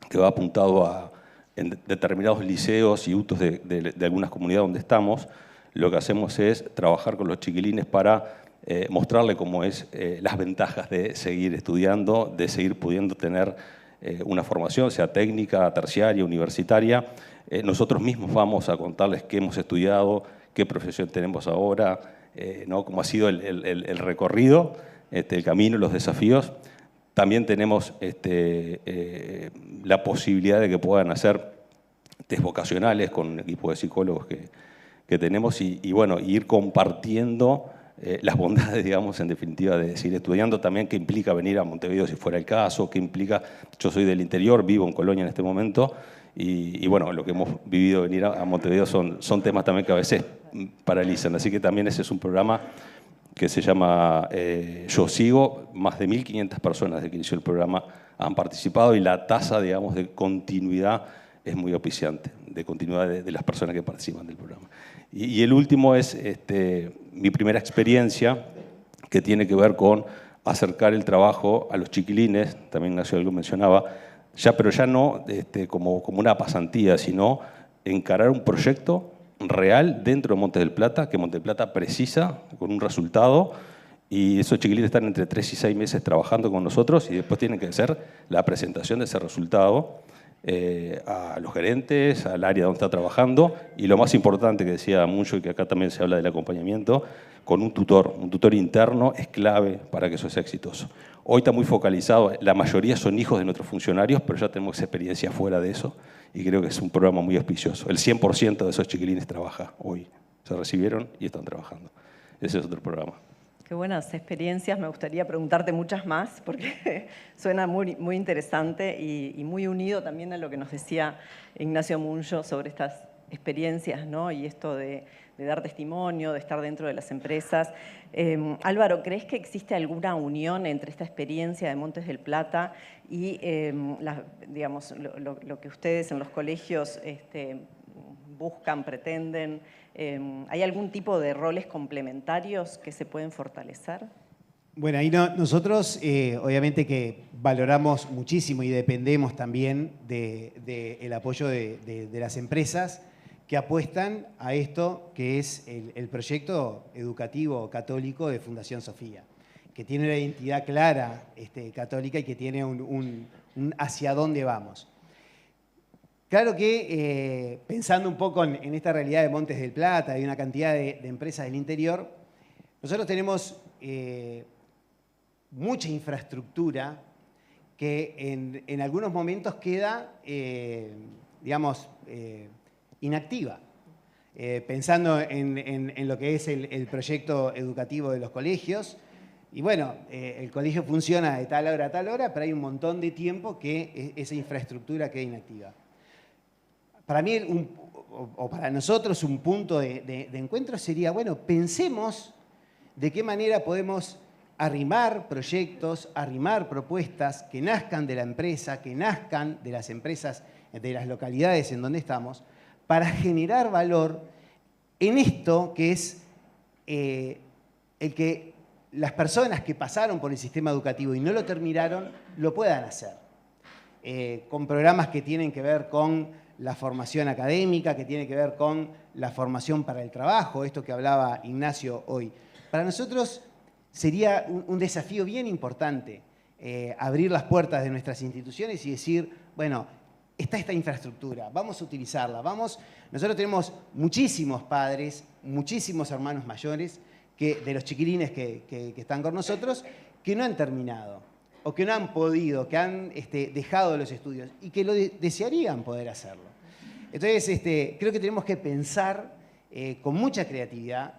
que va apuntado en determinados liceos y UTOs de algunas comunidades donde estamos. Lo que hacemos es trabajar con los chiquilines para mostrarle cómo es las ventajas de seguir estudiando, de seguir pudiendo tener una formación, sea técnica, terciaria, universitaria. Nosotros mismos vamos a contarles qué hemos estudiado, qué profesión tenemos ahora, ¿no? Cómo ha sido el recorrido, el camino, los desafíos. También tenemos la posibilidad de que puedan hacer test vocacionales con un equipo de psicólogos que tenemos y bueno, ir compartiendo las bondades, digamos, en definitiva, de seguir estudiando también, qué implica venir a Montevideo si fuera el caso, qué implica, yo soy del interior, vivo en Colonia en este momento, y bueno, lo que hemos vivido venir a Montevideo son temas también que a veces paralizan, así que también ese es un programa que se llama Yo Sigo, más de 1.500 personas desde que inició el programa han participado y la tasa, digamos, de continuidad es muy auspiciante, de continuidad de las personas que participan del programa. Y el último es mi primera experiencia, que tiene que ver con acercar el trabajo a los chiquilines, también Ignacio algo mencionaba, pero ya no como una pasantía, sino encarar un proyecto real dentro de Montes del Plata, que Montes del Plata precisa, con un resultado, y esos chiquilines están entre 3 y 6 meses trabajando con nosotros y después tienen que hacer la presentación de ese resultado a los gerentes, al área donde está trabajando, y lo más importante que decía mucho y que acá también se habla del acompañamiento, con un tutor interno es clave para que eso sea exitoso. Hoy está muy focalizado, la mayoría son hijos de nuestros funcionarios, pero ya tenemos experiencia fuera de eso y creo que es un programa muy auspicioso. El 100% de esos chiquilines trabaja hoy, se recibieron y están trabajando. Ese es otro programa. Qué buenas experiencias, me gustaría preguntarte muchas más porque suena muy, muy interesante y muy unido también a lo que nos decía Ignacio Muncho sobre estas experiencias, ¿no? Y esto de dar testimonio, de estar dentro de las empresas. Álvaro, ¿crees que existe alguna unión entre esta experiencia de Montes del Plata y digamos, lo que ustedes en los colegios buscan, pretenden? ¿Hay algún tipo de roles complementarios que se pueden fortalecer? Bueno, ahí nosotros obviamente que valoramos muchísimo y dependemos también del apoyo de las empresas que apuestan a esto que es el proyecto educativo católico de Fundación Sofía, que tiene una identidad clara católica y que tiene un hacia dónde vamos. Claro que pensando un poco en esta realidad de Montes del Plata y una cantidad de empresas del interior, nosotros tenemos mucha infraestructura que en algunos momentos queda, digamos, inactiva. Pensando en lo que es el proyecto educativo de los colegios, y bueno, el colegio funciona de tal hora a tal hora, pero hay un montón de tiempo que esa infraestructura queda inactiva. Para mí, o para nosotros, un punto de encuentro sería, bueno, pensemos de qué manera podemos arrimar proyectos, arrimar propuestas que nazcan de la empresa, que nazcan de las empresas, de las localidades en donde estamos, para generar valor en esto que es el que las personas que pasaron por el sistema educativo y no lo terminaron, lo puedan hacer. Con programas que tienen que ver con la formación académica, que tiene que ver con la formación para el trabajo, esto que hablaba Ignacio hoy. Para nosotros sería un desafío bien importante abrir las puertas de nuestras instituciones y decir, bueno, está esta infraestructura, vamos a utilizarla, Nosotros tenemos muchísimos padres, muchísimos hermanos mayores, de los chiquilines que están con nosotros, que no han terminado, o que no han podido, que han dejado los estudios, y que lo desearían poder hacerlo. Entonces, creo que tenemos que pensar con mucha creatividad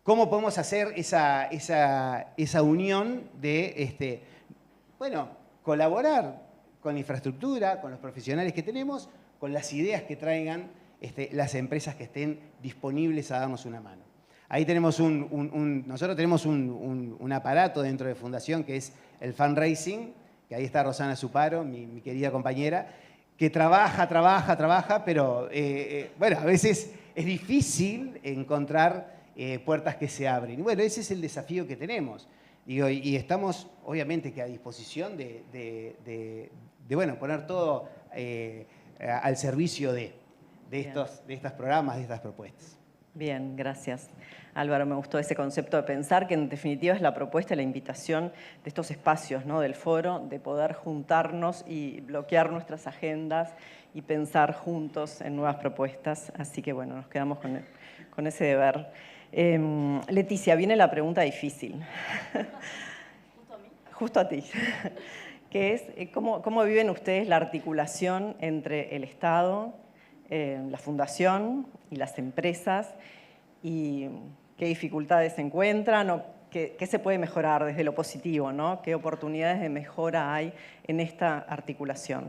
cómo podemos hacer esa unión de, bueno, colaborar con la infraestructura, con los profesionales que tenemos, con las ideas que traigan las empresas que estén disponibles a darnos una mano. Ahí tenemos nosotros tenemos un aparato dentro de Fundación que es el fundraising, que ahí está Rosana Suparo, mi querida compañera, que trabaja, pero bueno, a veces es difícil encontrar puertas que se abren. Y bueno, ese es el desafío que tenemos. Y estamos, obviamente, que a disposición de bueno, poner todo al servicio de estos programas, de estas propuestas. Bien, gracias. Álvaro, me gustó ese concepto de pensar, que en definitiva es la propuesta y la invitación de estos espacios, ¿no?, del foro, de poder juntarnos y bloquear nuestras agendas y pensar juntos en nuevas propuestas. Así que bueno, nos quedamos con ese deber. Leticia, viene la pregunta difícil. ¿Justo a mí? Justo a ti. Que es, ¿cómo viven ustedes la articulación entre el Estado, la Fundación y las empresas? ¿Y qué dificultades se encuentran o qué se puede mejorar desde lo positivo, ¿no? ¿Qué oportunidades de mejora hay en esta articulación?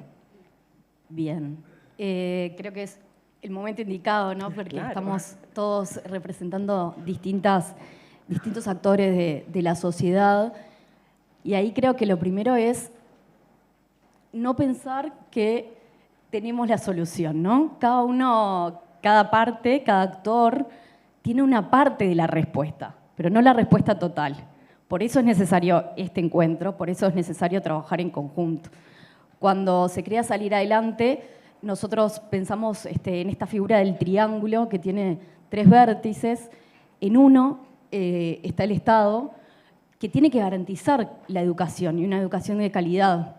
Bien, creo que es el momento indicado, ¿no? Porque claro, estamos todos representando distintos actores de la sociedad, y ahí creo que lo primero es no pensar que tenemos la solución, ¿no? Cada parte, cada actor tiene una parte de la respuesta, pero no la respuesta total. Por eso es necesario este encuentro, por eso es necesario trabajar en conjunto. Cuando se crea Salir Adelante, nosotros pensamos en esta figura del triángulo que tiene 3 vértices. En uno está el Estado, que tiene que garantizar la educación y una educación de calidad.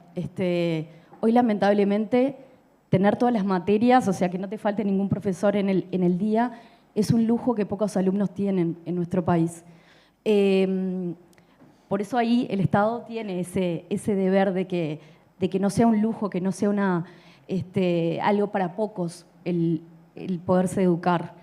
Hoy, lamentablemente, tener todas las materias, o sea, que no te falte ningún profesor en el día, es un lujo que pocos alumnos tienen en nuestro país. Por eso ahí el Estado tiene ese deber de que no sea un lujo, que no sea algo para pocos el poderse educar.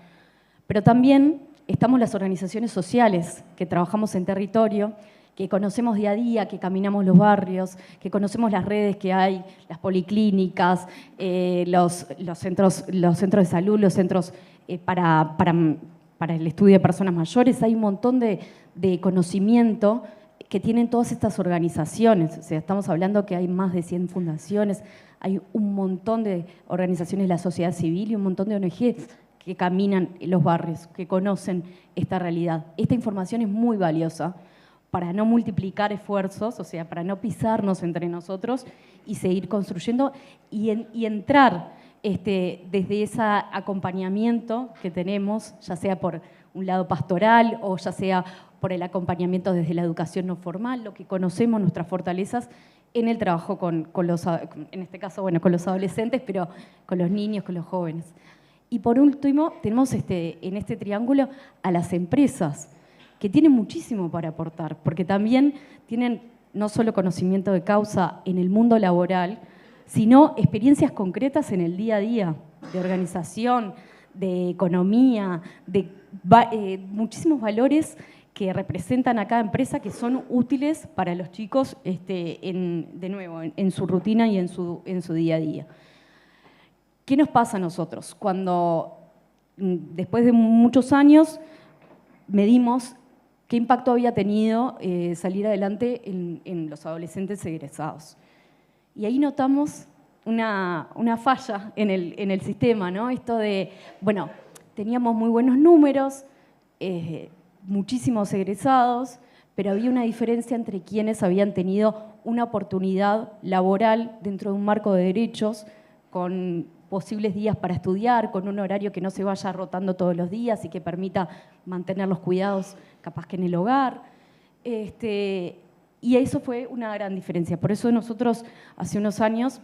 Pero también estamos las organizaciones sociales que trabajamos en territorio, que conocemos día a día, que caminamos los barrios, que conocemos las redes que hay, las policlínicas, los centros de salud, los centros para el estudio de personas mayores. Hay un montón de conocimiento que tienen todas estas organizaciones. O sea, estamos hablando que hay más de 100 fundaciones, hay un montón de organizaciones de la sociedad civil y un montón de ONG que caminan en los barrios, que conocen esta realidad. Esta información es muy valiosa para no multiplicar esfuerzos, o sea, para no pisarnos entre nosotros y seguir construyendo y entrar desde ese acompañamiento que tenemos, ya sea por un lado pastoral o ya sea por el acompañamiento desde la educación no formal, lo que conocemos, nuestras fortalezas, en el trabajo con los, en este caso, bueno, con los adolescentes, pero con los niños, con los jóvenes. Y por último, tenemos en este triángulo a las empresas, que tienen muchísimo para aportar, porque también tienen no solo conocimiento de causa en el mundo laboral, sino experiencias concretas en el día a día, de organización, de economía, de muchísimos valores que representan a cada empresa que son útiles para los chicos de nuevo, en su rutina y en su día a día. ¿Qué nos pasa a nosotros? Cuando después de muchos años medimos qué impacto había tenido Salir Adelante en los adolescentes egresados. Y ahí notamos una falla en el sistema, ¿no? Esto de, bueno, teníamos muy buenos números, muchísimos egresados, pero había una diferencia entre quienes habían tenido una oportunidad laboral dentro de un marco de derechos, con posibles días para estudiar, con un horario que no se vaya rotando todos los días y que permita mantener los cuidados capaz que en el hogar. Y eso fue una gran diferencia. Por eso nosotros hace unos años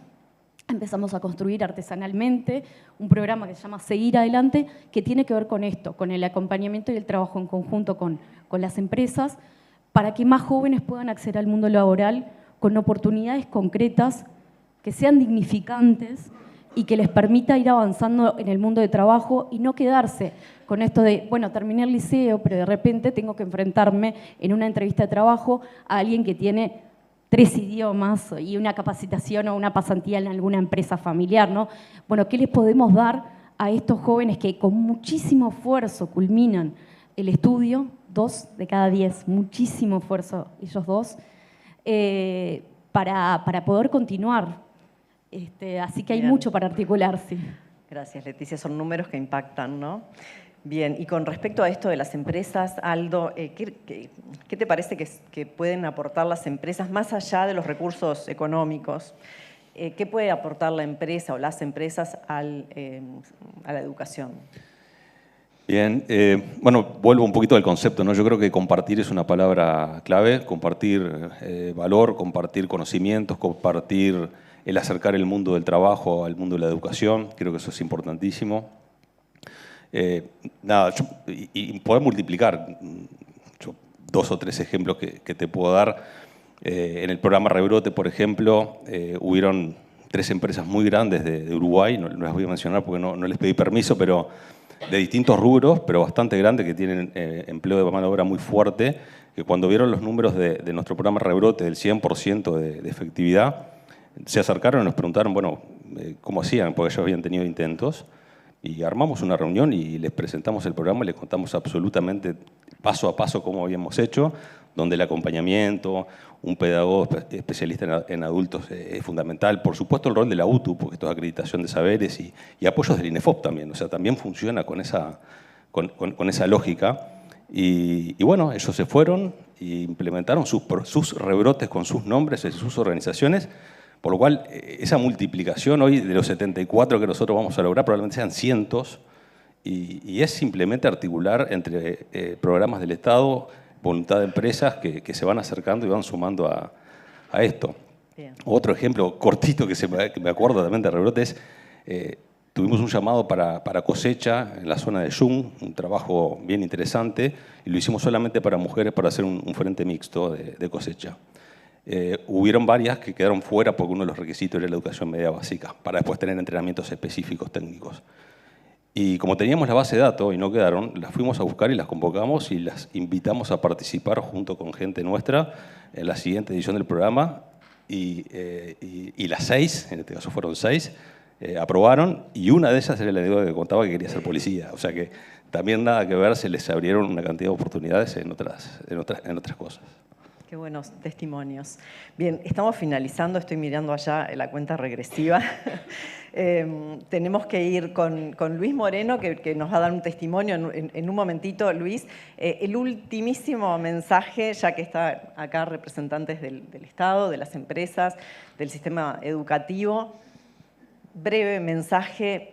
empezamos a construir artesanalmente un programa que se llama Seguir Adelante, que tiene que ver con esto, con el acompañamiento y el trabajo en conjunto con las empresas, para que más jóvenes puedan acceder al mundo laboral con oportunidades concretas que sean dignificantes y que les permita ir avanzando en el mundo de trabajo y no quedarse con esto de, bueno, terminé el liceo, pero de repente tengo que enfrentarme en una entrevista de trabajo a alguien que tiene 3 idiomas y una capacitación o una pasantía en alguna empresa familiar, ¿no? Bueno, ¿qué les podemos dar a estos jóvenes que con muchísimo esfuerzo culminan el estudio? 2 de cada 10, muchísimo esfuerzo ellos 2, para poder continuar. Así que hay mucho para articular, sí. Gracias, Leticia. Son números que impactan, ¿no? Bien, y con respecto a esto de las empresas, Aldo, ¿qué te parece que pueden aportar las empresas más allá de los recursos económicos? ¿qué puede aportar la empresa o las empresas a la educación? Bien, bueno, vuelvo un poquito al concepto, ¿no? Yo creo que compartir es una palabra clave, compartir valor, compartir conocimientos, compartir el acercar el mundo del trabajo al mundo de la educación, creo que eso es importantísimo. Nada, y poder multiplicar, 2 o 3 ejemplos que te puedo dar. En el programa Rebrote, por ejemplo, hubieron 3 empresas muy grandes de Uruguay, no las voy a mencionar porque no les pedí permiso, pero de distintos rubros, pero bastante grandes, que tienen empleo de mano de obra muy fuerte, que cuando vieron los números de nuestro programa Rebrote del 100% de efectividad, se acercaron y nos preguntaron, bueno, cómo hacían, porque ellos habían tenido intentos, y armamos una reunión y les presentamos el programa y les contamos absolutamente paso a paso cómo habíamos hecho, donde el acompañamiento, un pedagogo especialista en adultos es fundamental. Por supuesto, el rol de la UTU, porque esto es acreditación de saberes, y apoyos del INEFOP también. O sea, también funciona con esa lógica. Y bueno, ellos se fueron e implementaron sus rebrotes con sus nombres y sus organizaciones, por lo cual esa multiplicación hoy de los 74 que nosotros vamos a lograr probablemente sean cientos, y es simplemente articular entre programas del Estado, voluntad de empresas que se van acercando y van sumando a esto. Bien. Otro ejemplo cortito que me acuerdo también de Rebrote es, tuvimos un llamado para cosecha en la zona de Yung, un trabajo bien interesante, y lo hicimos solamente para mujeres para hacer un frente mixto de cosecha. Hubieron varias que quedaron fuera porque uno de los requisitos era la educación media básica, para después tener entrenamientos específicos técnicos. Y como teníamos la base de datos y no quedaron, las fuimos a buscar y las convocamos y las invitamos a participar junto con gente nuestra en la siguiente edición del programa. Y las 6, en este caso fueron 6, aprobaron, y una de esas era la que contaba que quería ser policía. O sea que también nada que ver, se les abrieron una cantidad de oportunidades en otras cosas. Qué buenos testimonios. Bien, estamos finalizando, estoy mirando allá la cuenta regresiva. Tenemos que ir con Luis Moreno, que nos va a dar un testimonio en un momentito. Luis, el ultimísimo mensaje, ya que está acá representantes del Estado, de las empresas, del sistema educativo. Breve mensaje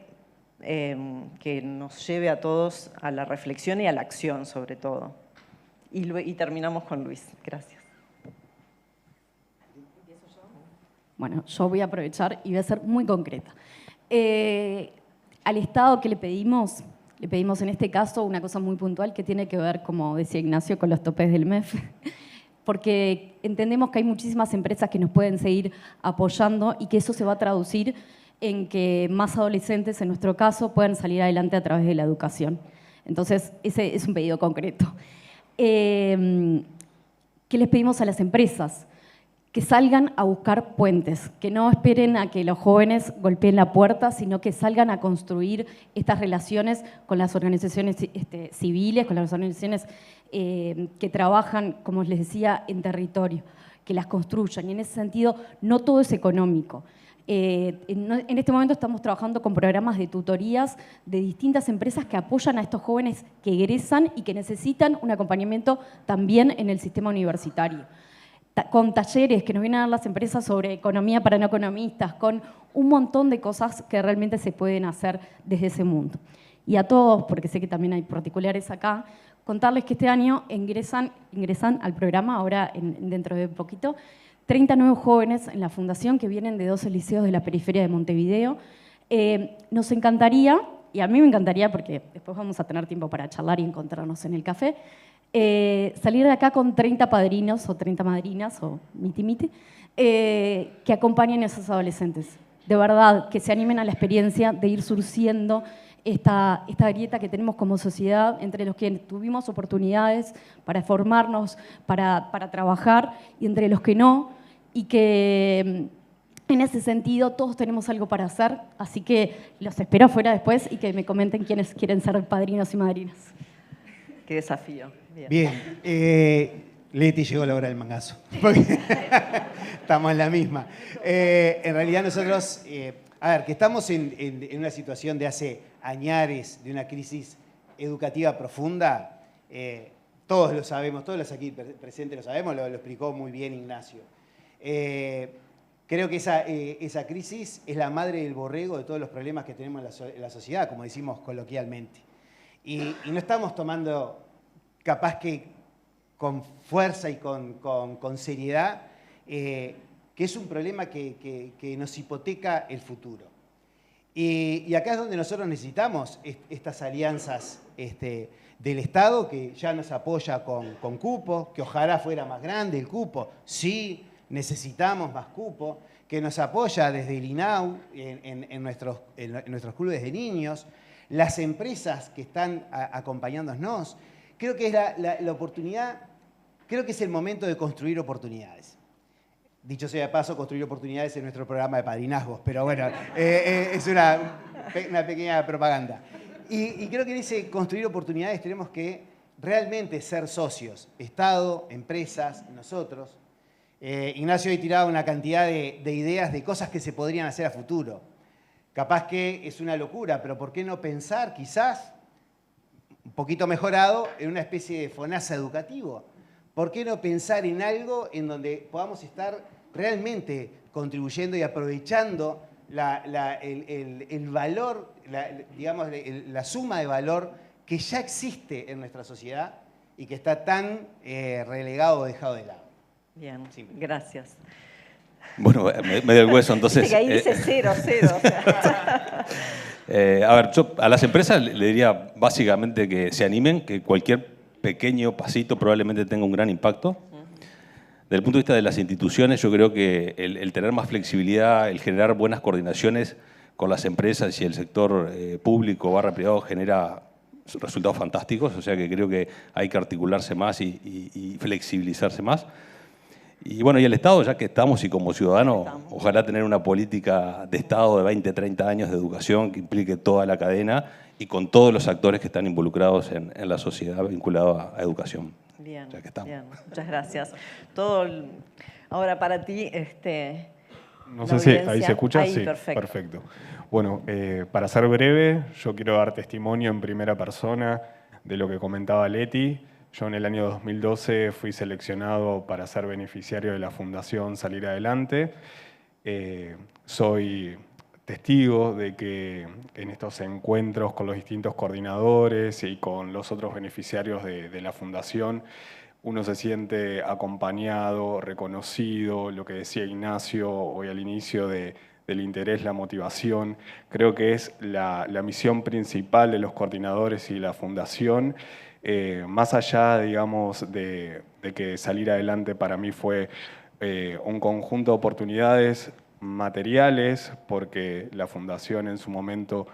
que nos lleve a todos a la reflexión y a la acción, sobre todo. Y terminamos con Luis. Gracias. Bueno, yo voy a aprovechar y voy a ser muy concreta. Al Estado, ¿qué le pedimos? Le pedimos en este caso una cosa muy puntual que tiene que ver, como decía Ignacio, con los topes del MEF, porque entendemos que hay muchísimas empresas que nos pueden seguir apoyando y que eso se va a traducir en que más adolescentes, en nuestro caso, puedan salir adelante a través de la educación. Entonces, ese es un pedido concreto. ¿Qué les pedimos a las empresas? Que salgan a buscar puentes, que no esperen a que los jóvenes golpeen la puerta, sino que salgan a construir estas relaciones con las organizaciones civiles, con las organizaciones que trabajan, como les decía, en territorio, que las construyan. Y en ese sentido, no todo es económico. En este momento estamos trabajando con programas de tutorías de distintas empresas que apoyan a estos jóvenes que egresan y que necesitan un acompañamiento también en el sistema universitario, con talleres que nos vienen a dar las empresas sobre economía para no economistas, con un montón de cosas que realmente se pueden hacer desde ese mundo. Y a todos, porque sé que también hay particulares acá, contarles que este año ingresan al programa, ahora dentro de un poquito, 30 nuevos jóvenes en la fundación que vienen de 12 liceos de la periferia de Montevideo. Nos encantaría, y a mí me encantaría porque después vamos a tener tiempo para charlar y encontrarnos en el café, salir de acá con 30 padrinos o 30 madrinas o miti-miti que acompañen a esos adolescentes. De verdad, que se animen a la experiencia de ir surciendo esta grieta que tenemos como sociedad entre los que tuvimos oportunidades para formarnos, para trabajar, y entre los que no, y que en ese sentido todos tenemos algo para hacer, así que los espero afuera después y que me comenten quiénes quieren ser padrinos y madrinas. Qué desafío. Bien. Leti, llegó la hora del mangazo, porque estamos en la misma. En realidad nosotros, a ver, que estamos en una situación de hace añares, de una crisis educativa profunda, todos lo sabemos, todos los aquí presentes lo sabemos, lo explicó muy bien Ignacio. Creo que esa crisis es la madre del borrego de todos los problemas que tenemos en la sociedad, como decimos coloquialmente. Y no estamos tomando, capaz que con fuerza y con seriedad, que es un problema que nos hipoteca el futuro. Y acá es donde nosotros necesitamos estas alianzas del Estado, que ya nos apoya con cupo, que ojalá fuera más grande el cupo. Sí, necesitamos más cupo, que nos apoya desde el INAU en nuestros clubes de niños, las empresas que están acompañándonos. Creo que es la oportunidad, creo que es el momento de construir oportunidades. Dicho sea de paso, construir oportunidades en nuestro programa de padrinazgos, pero bueno, es una pequeña propaganda. Y creo que en ese construir oportunidades tenemos que realmente ser socios, Estado, empresas, nosotros. Ignacio hoy tiraba una cantidad de ideas, de cosas que se podrían hacer a futuro. Capaz que es una locura, pero ¿por qué no pensar quizás, un poquito mejorado, en una especie de FONASA educativo? ¿Por qué no pensar en algo en donde podamos estar realmente contribuyendo y aprovechando el valor, digamos, la suma de valor que ya existe en nuestra sociedad y que está tan relegado o dejado de lado? Bien, gracias. Bueno, me dio el hueso, entonces... Que ahí dice 0. O sea. A ver, yo a las empresas le diría básicamente que se animen, que cualquier pequeño pasito probablemente tenga un gran impacto. Desde el punto de vista de las instituciones, yo creo que el tener más flexibilidad, el generar buenas coordinaciones con las empresas y el sector público / privado genera resultados fantásticos, o sea que creo que hay que articularse más y flexibilizarse más. Y bueno, y el Estado, ya que estamos y como ciudadanos, ojalá tener una política de Estado de 20, 30 años de educación que implique toda la cadena y con todos los actores que están involucrados en la sociedad vinculados a educación. Bien, ya que estamos. Bien, muchas gracias. Ahora para ti, no sé si ahí se escucha. Ahí, sí, perfecto. Bueno, para ser breve, yo quiero dar testimonio en primera persona de lo que comentaba Leti. Yo en el año 2012 fui seleccionado para ser beneficiario de la Fundación Salir Adelante. Soy testigo de que en estos encuentros con los distintos coordinadores y con los otros beneficiarios de la Fundación, uno se siente acompañado, reconocido, lo que decía Ignacio hoy al inicio del interés, la motivación. Creo que es la misión principal de los coordinadores y la Fundación. Más allá, digamos, de que Salir Adelante para mí fue un conjunto de oportunidades materiales, porque la Fundación en su momento,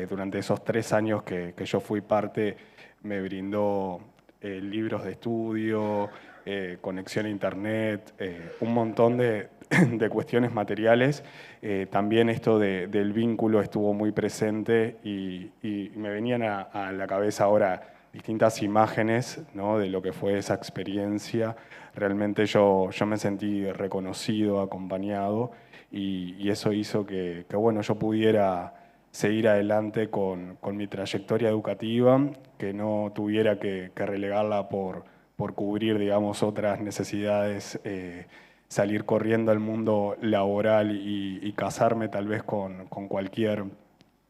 durante esos 3 años que yo fui parte, me brindó libros de estudio, conexión a internet, un montón de cuestiones materiales. También esto del vínculo estuvo muy presente y me venían a la cabeza ahora distintas imágenes, ¿no?, de lo que fue esa experiencia. Realmente yo me sentí reconocido, acompañado, y eso hizo que bueno, yo pudiera seguir adelante con mi trayectoria educativa, que no tuviera que relegarla por cubrir, digamos, otras necesidades, salir corriendo al mundo laboral y casarme tal vez con cualquier,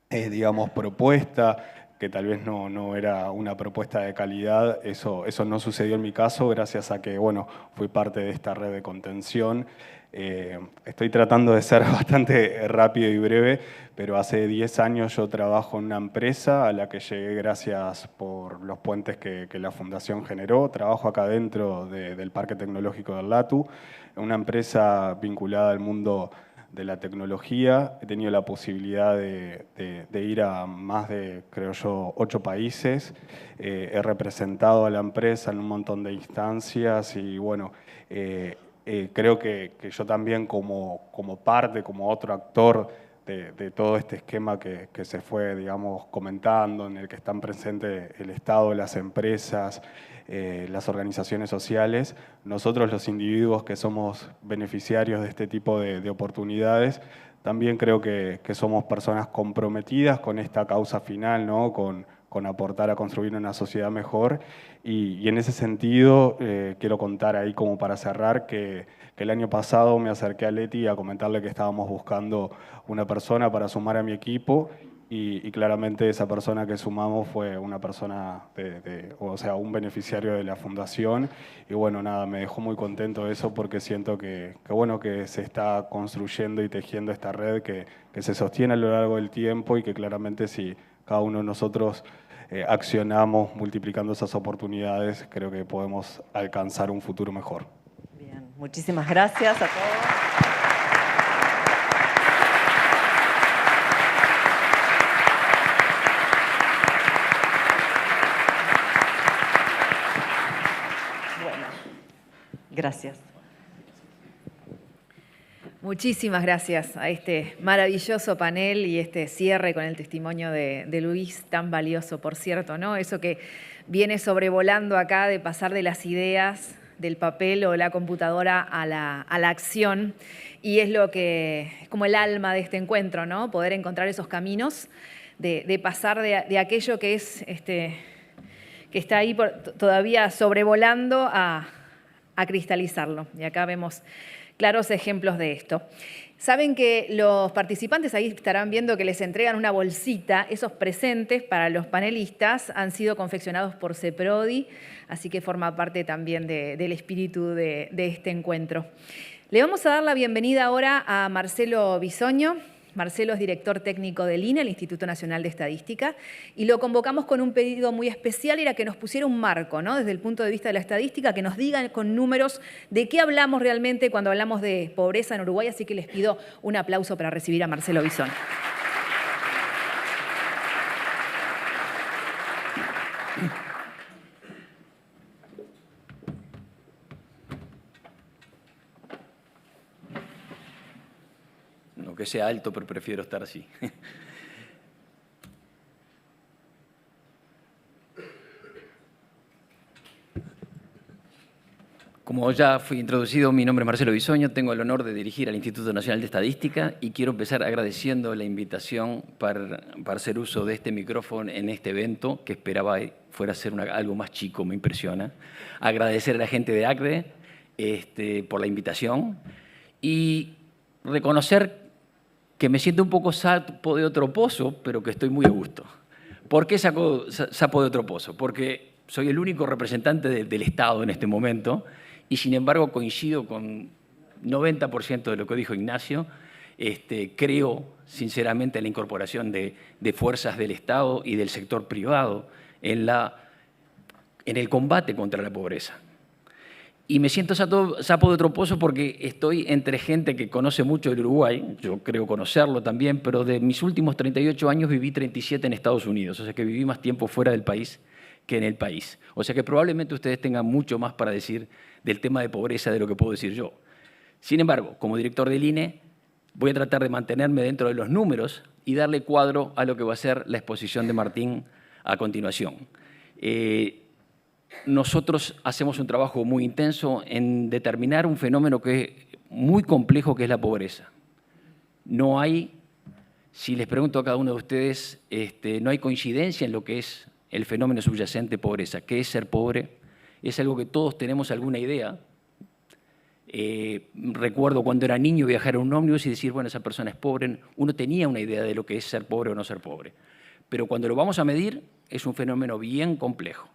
digamos, propuesta, que tal vez no era una propuesta de calidad. Eso no sucedió en mi caso, gracias a que, bueno, fui parte de esta red de contención. Estoy tratando de ser bastante rápido y breve, pero hace 10 años yo trabajo en una empresa a la que llegué gracias por los puentes que la Fundación generó. Trabajo acá dentro del Parque Tecnológico del LATU, una empresa vinculada al mundo de la tecnología. He tenido la posibilidad de ir a más de, creo yo, 8 países. He representado a la empresa en un montón de instancias y bueno, creo que yo también como parte, como otro actor de todo este esquema que se fue, digamos, comentando, en el que están presentes el Estado, las empresas, las organizaciones sociales, nosotros los individuos que somos beneficiarios de este tipo de oportunidades, también creo que somos personas comprometidas con esta causa final, ¿no?, con aportar a construir una sociedad mejor. Y en ese sentido, quiero contar ahí como para cerrar que el año pasado me acerqué a Leti a comentarle que estábamos buscando una persona para sumar a mi equipo y claramente esa persona que sumamos fue una persona, o sea, un beneficiario de la fundación. Y bueno, nada, me dejó muy contento eso porque siento que bueno, que se está construyendo y tejiendo esta red que se sostiene a lo largo del tiempo y que claramente si cada uno de nosotros accionamos multiplicando esas oportunidades, creo que podemos alcanzar un futuro mejor. Bien, muchísimas gracias a todos. Gracias. Muchísimas gracias a este maravilloso panel y este cierre con el testimonio de Luis, tan valioso, por cierto, ¿no? Eso que viene sobrevolando acá de pasar de las ideas, del papel o de la computadora a la acción, y es lo que es como el alma de este encuentro, ¿no? Poder encontrar esos caminos de pasar de aquello que es que está ahí todavía sobrevolando a cristalizarlo. Y acá vemos claros ejemplos de esto. Saben que los participantes ahí estarán viendo que les entregan una bolsita. Esos presentes para los panelistas han sido confeccionados por CEPRODI, así que forma parte también del espíritu de este encuentro. Le vamos a dar la bienvenida ahora a Marcelo Bisoño. Marcelo es director técnico del INE, el Instituto Nacional de Estadística, y lo convocamos con un pedido muy especial, era que nos pusiera un marco, ¿no? Desde el punto de vista de la estadística, que nos digan con números de qué hablamos realmente cuando hablamos de pobreza en Uruguay, así que les pido un aplauso para recibir a Marcelo Bisoño. Que sea alto, pero prefiero estar así. Como ya fui introducido, mi nombre es Marcelo Bisoño, tengo el honor de dirigir al Instituto Nacional de Estadística y quiero empezar agradeciendo la invitación para hacer uso de este micrófono en este evento, que esperaba fuera a ser algo más chico, me impresiona. Agradecer a la gente de ACDE por la invitación y reconocer que me siento un poco sapo de otro pozo, pero que estoy muy a gusto. ¿Por qué sapo de otro pozo? Porque soy el único representante del Estado en este momento y, sin embargo, coincido con 90% de lo que dijo Ignacio. Creo, sinceramente, en la incorporación de fuerzas del Estado y del sector privado en el combate contra la pobreza. Y me siento sapo de otro pozo porque estoy entre gente que conoce mucho el Uruguay, yo creo conocerlo también, pero de mis últimos 38 años viví 37 en Estados Unidos, o sea que viví más tiempo fuera del país que en el país. O sea que probablemente ustedes tengan mucho más para decir del tema de pobreza de lo que puedo decir yo. Sin embargo, como director del INE, voy a tratar de mantenerme dentro de los números y darle cuadro a lo que va a ser la exposición de Martín a continuación. Nosotros hacemos un trabajo muy intenso en determinar un fenómeno que es muy complejo, que es la pobreza. No hay, si les pregunto a cada uno de ustedes, no hay coincidencia en lo que es el fenómeno subyacente pobreza. ¿Qué es ser pobre? Es algo que todos tenemos alguna idea. Recuerdo cuando era niño viajar en un ómnibus y decir, bueno, esa persona es pobre. Uno tenía una idea de lo que es ser pobre o no ser pobre. Pero cuando lo vamos a medir, es un fenómeno bien complejo.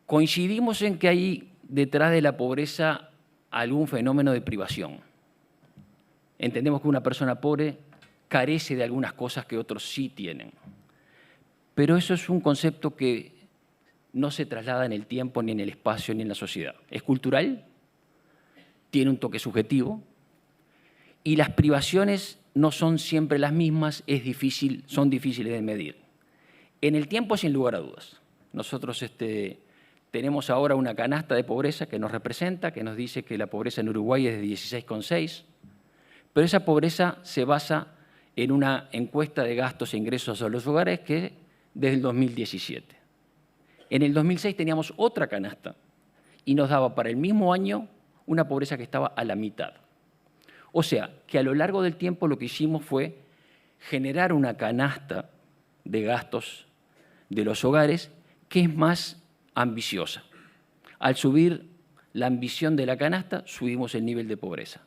Coincidimos en que hay detrás de la pobreza algún fenómeno de privación. Entendemos que una persona pobre carece de algunas cosas que otros sí tienen. Pero eso es un concepto que no se traslada en el tiempo, ni en el espacio, ni en la sociedad. Es cultural, tiene un toque subjetivo, y las privaciones no son siempre las mismas, son difíciles de medir. En el tiempo, sin lugar a dudas. Nosotros tenemos ahora una canasta de pobreza que nos representa, que nos dice que la pobreza en Uruguay es de 16,6, pero esa pobreza se basa en una encuesta de gastos e ingresos a los hogares que desde el 2017. En el 2006 teníamos otra canasta y nos daba para el mismo año una pobreza que estaba a la mitad. O sea, que a lo largo del tiempo lo que hicimos fue generar una canasta de gastos de los hogares, que es más ambiciosa. Al subir la ambición de la canasta, subimos el nivel de pobreza.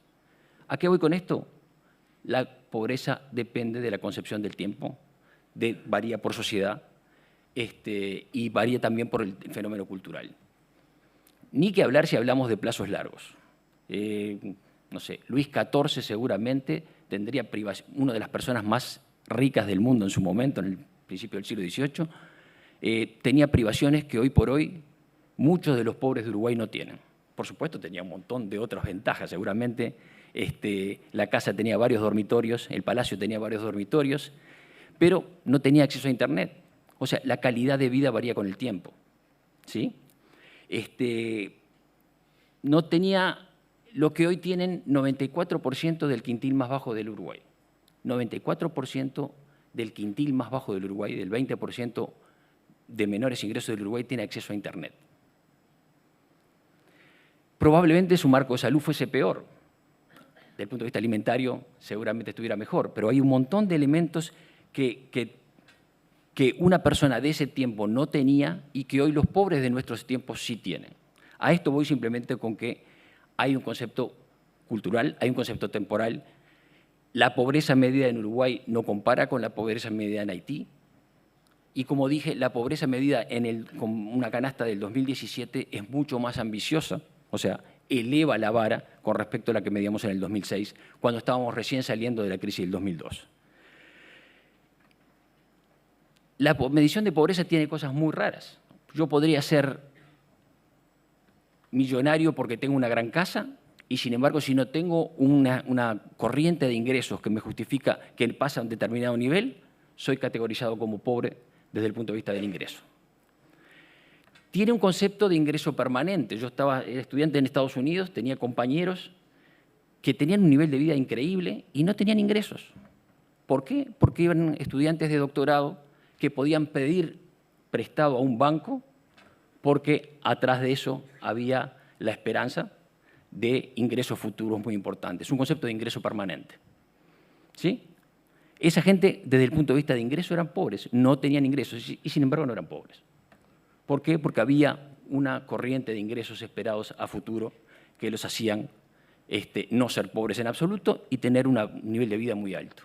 ¿A qué voy con esto? La pobreza depende de la concepción del tiempo, varía por sociedad y varía también por el fenómeno cultural. Ni que hablar si hablamos de plazos largos. No sé, Luis XIV seguramente tendría una de las personas más ricas del mundo en su momento, en el principio del siglo XVIII, tenía privaciones que hoy por hoy muchos de los pobres de Uruguay no tienen. Por supuesto, tenía un montón de otras ventajas. Seguramente la casa tenía varios dormitorios, el palacio tenía varios dormitorios, pero no tenía acceso a Internet. O sea, la calidad de vida varía con el tiempo, ¿sí? No tenía lo que hoy tienen 94% del quintil más bajo del Uruguay. 94% del quintil más bajo del Uruguay, del 20% de menores ingresos del Uruguay, tiene acceso a Internet. Probablemente su marco de salud fuese peor. Desde el punto de vista alimentario, seguramente estuviera mejor, pero hay un montón de elementos que una persona de ese tiempo no tenía y que hoy los pobres de nuestros tiempos sí tienen. A esto voy simplemente con que hay un concepto cultural, hay un concepto temporal. La pobreza medida en Uruguay no compara con la pobreza medida en Haití. Y como dije, la pobreza medida con una canasta del 2017 es mucho más ambiciosa, o sea, eleva la vara con respecto a la que medíamos en el 2006, cuando estábamos recién saliendo de la crisis del 2002. La medición de pobreza tiene cosas muy raras. Yo podría ser millonario porque tengo una gran casa y, sin embargo, si no tengo una corriente de ingresos que me justifica que pasa a un determinado nivel, soy categorizado como pobre desde el punto de vista del ingreso. Tiene un concepto de ingreso permanente. Yo era estudiante en Estados Unidos, tenía compañeros que tenían un nivel de vida increíble y no tenían ingresos. ¿Por qué? Porque eran estudiantes de doctorado que podían pedir prestado a un banco porque atrás de eso había la esperanza de ingresos futuros muy importantes. Es un concepto de ingreso permanente. ¿Sí? Esa gente, desde el punto de vista de ingreso, eran pobres, no tenían ingresos y, sin embargo, no eran pobres. ¿Por qué? Porque había una corriente de ingresos esperados a futuro que los hacían no ser pobres en absoluto y tener un nivel de vida muy alto.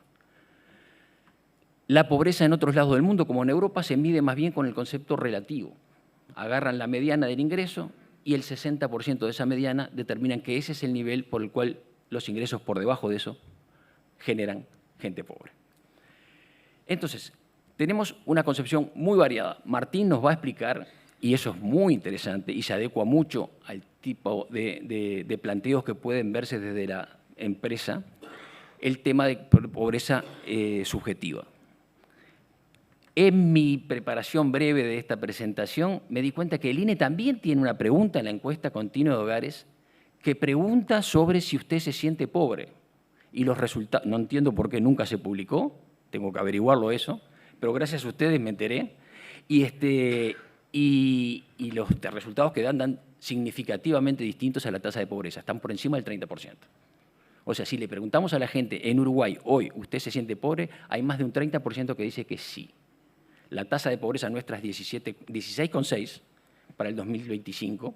La pobreza en otros lados del mundo, como en Europa, se mide más bien con el concepto relativo. Agarran la mediana del ingreso y el 60% de esa mediana determinan que ese es el nivel por el cual los ingresos por debajo de eso generan gente pobre. Entonces, tenemos una concepción muy variada. Martín nos va a explicar, y eso es muy interesante y se adecua mucho al tipo de planteos que pueden verse desde la empresa, el tema de pobreza subjetiva. En mi preparación breve de esta presentación me di cuenta que el INE también tiene una pregunta en la encuesta continua de hogares que pregunta sobre si usted se siente pobre. Y los resultados, no entiendo por qué nunca se publicó, tengo que averiguarlo eso, pero gracias a ustedes me enteré. Y los resultados que dan significativamente distintos a la tasa de pobreza, están por encima del 30%. O sea, si le preguntamos a la gente en Uruguay, hoy, ¿usted se siente pobre? Hay más de un 30% que dice que sí. La tasa de pobreza nuestra es 16,6 para el 2025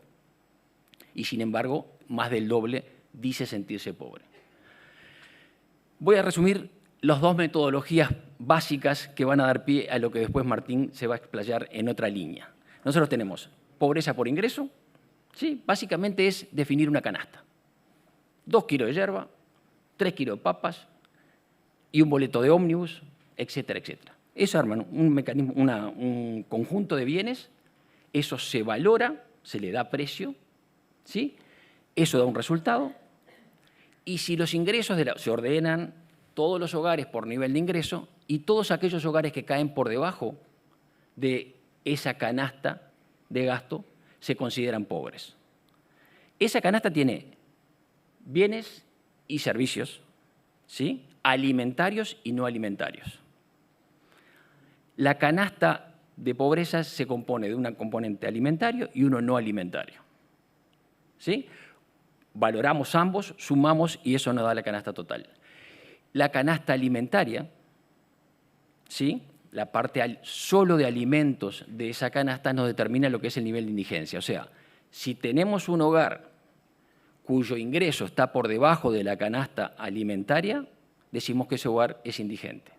y, sin embargo, más del doble dice sentirse pobre. Voy a resumir las dos metodologías básicas que van a dar pie a lo que después Martín se va a explayar en otra línea. Nosotros tenemos pobreza por ingreso, ¿sí? Básicamente es definir una canasta. 2 kilos de yerba, 3 kilos de papas y un boleto de ómnibus, etcétera, etcétera. Eso arma un mecanismo, un conjunto de bienes, eso se valora, se le da precio, ¿sí? Eso da un resultado. Y si los ingresos se ordenan todos los hogares por nivel de ingreso y todos aquellos hogares que caen por debajo de esa canasta de gasto se consideran pobres. Esa canasta tiene bienes y servicios, ¿sí? Alimentarios y no alimentarios. La canasta de pobreza se compone de un componente alimentario y uno no alimentario, ¿sí? Valoramos ambos, sumamos y eso nos da la canasta total. La canasta alimentaria, ¿sí? la parte solo de alimentos de esa canasta nos determina lo que es el nivel de indigencia. O sea, si tenemos un hogar cuyo ingreso está por debajo de la canasta alimentaria, decimos que ese hogar es indigente.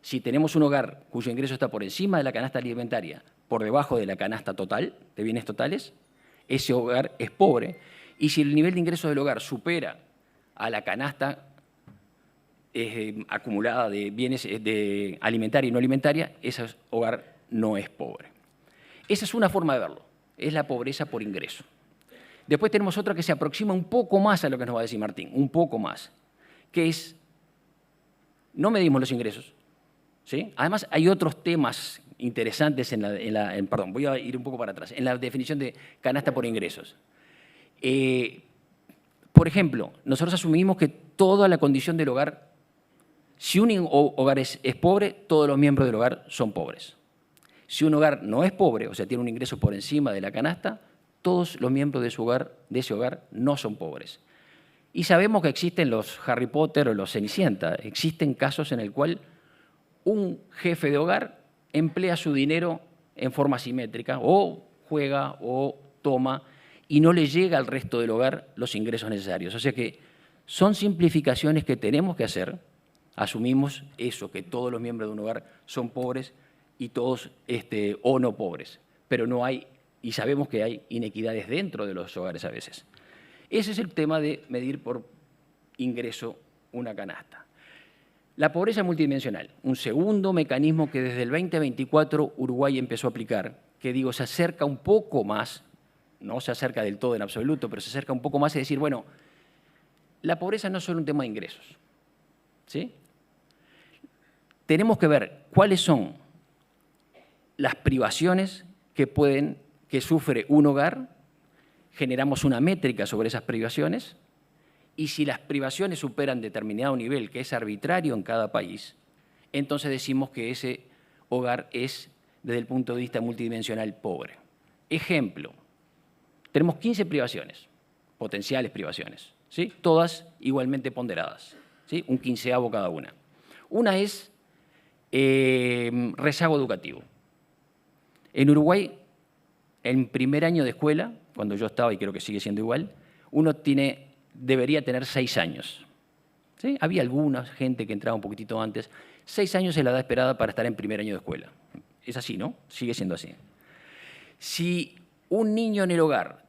Si tenemos un hogar cuyo ingreso está por encima de la canasta alimentaria, por debajo de la canasta total, de bienes totales, ese hogar es pobre. Y si el nivel de ingreso del hogar supera a la canasta acumulada de bienes de alimentaria y no alimentaria, ese hogar no es pobre. Esa es una forma de verlo, es la pobreza por ingreso. Después tenemos otra que se aproxima un poco más a lo que nos va a decir Martín, un poco más, que es, no medimos los ingresos, ¿sí? Además, hay otros temas interesantes perdón, voy a ir un poco para atrás, en la definición de canasta por ingresos. Por ejemplo, nosotros asumimos que toda la condición del hogar, si un hogar es pobre, todos los miembros del hogar son pobres. Si un hogar no es pobre, o sea, tiene un ingreso por encima de la canasta, todos los miembros de ese hogar no son pobres. Y sabemos que existen los Harry Potter o los Cenicienta. Existen casos en el cual un jefe de hogar emplea su dinero en forma asimétrica, o juega o toma, y no le llega al resto del hogar los ingresos necesarios. O sea que son simplificaciones que tenemos que hacer. Asumimos eso, que todos los miembros de un hogar son pobres y todos o no pobres. Pero no hay, y sabemos que hay inequidades dentro de los hogares a veces. Ese es el tema de medir por ingreso una canasta. La pobreza multidimensional, un segundo mecanismo que desde el 2024 Uruguay empezó a aplicar, que digo, se acerca un poco más, no se acerca del todo en absoluto, pero se acerca un poco más a decir, bueno, la pobreza no es solo un tema de ingresos, ¿sí? Tenemos que ver cuáles son las privaciones que sufre un hogar, generamos una métrica sobre esas privaciones, y si las privaciones superan determinado nivel, que es arbitrario en cada país, entonces decimos que ese hogar es, desde el punto de vista multidimensional, pobre. Ejemplo, tenemos 15 privaciones, potenciales privaciones, ¿sí? Todas igualmente ponderadas, ¿sí? Un 15avo cada una. Una es rezago educativo. En Uruguay, en primer año de escuela, cuando yo estaba, y creo que sigue siendo igual, uno debería tener 6 años. ¿Sí? Había alguna gente que entraba un poquitito antes. 6 años es la edad esperada para estar en primer año de escuela. Es así, ¿no? Sigue siendo así. Si un niño en el hogar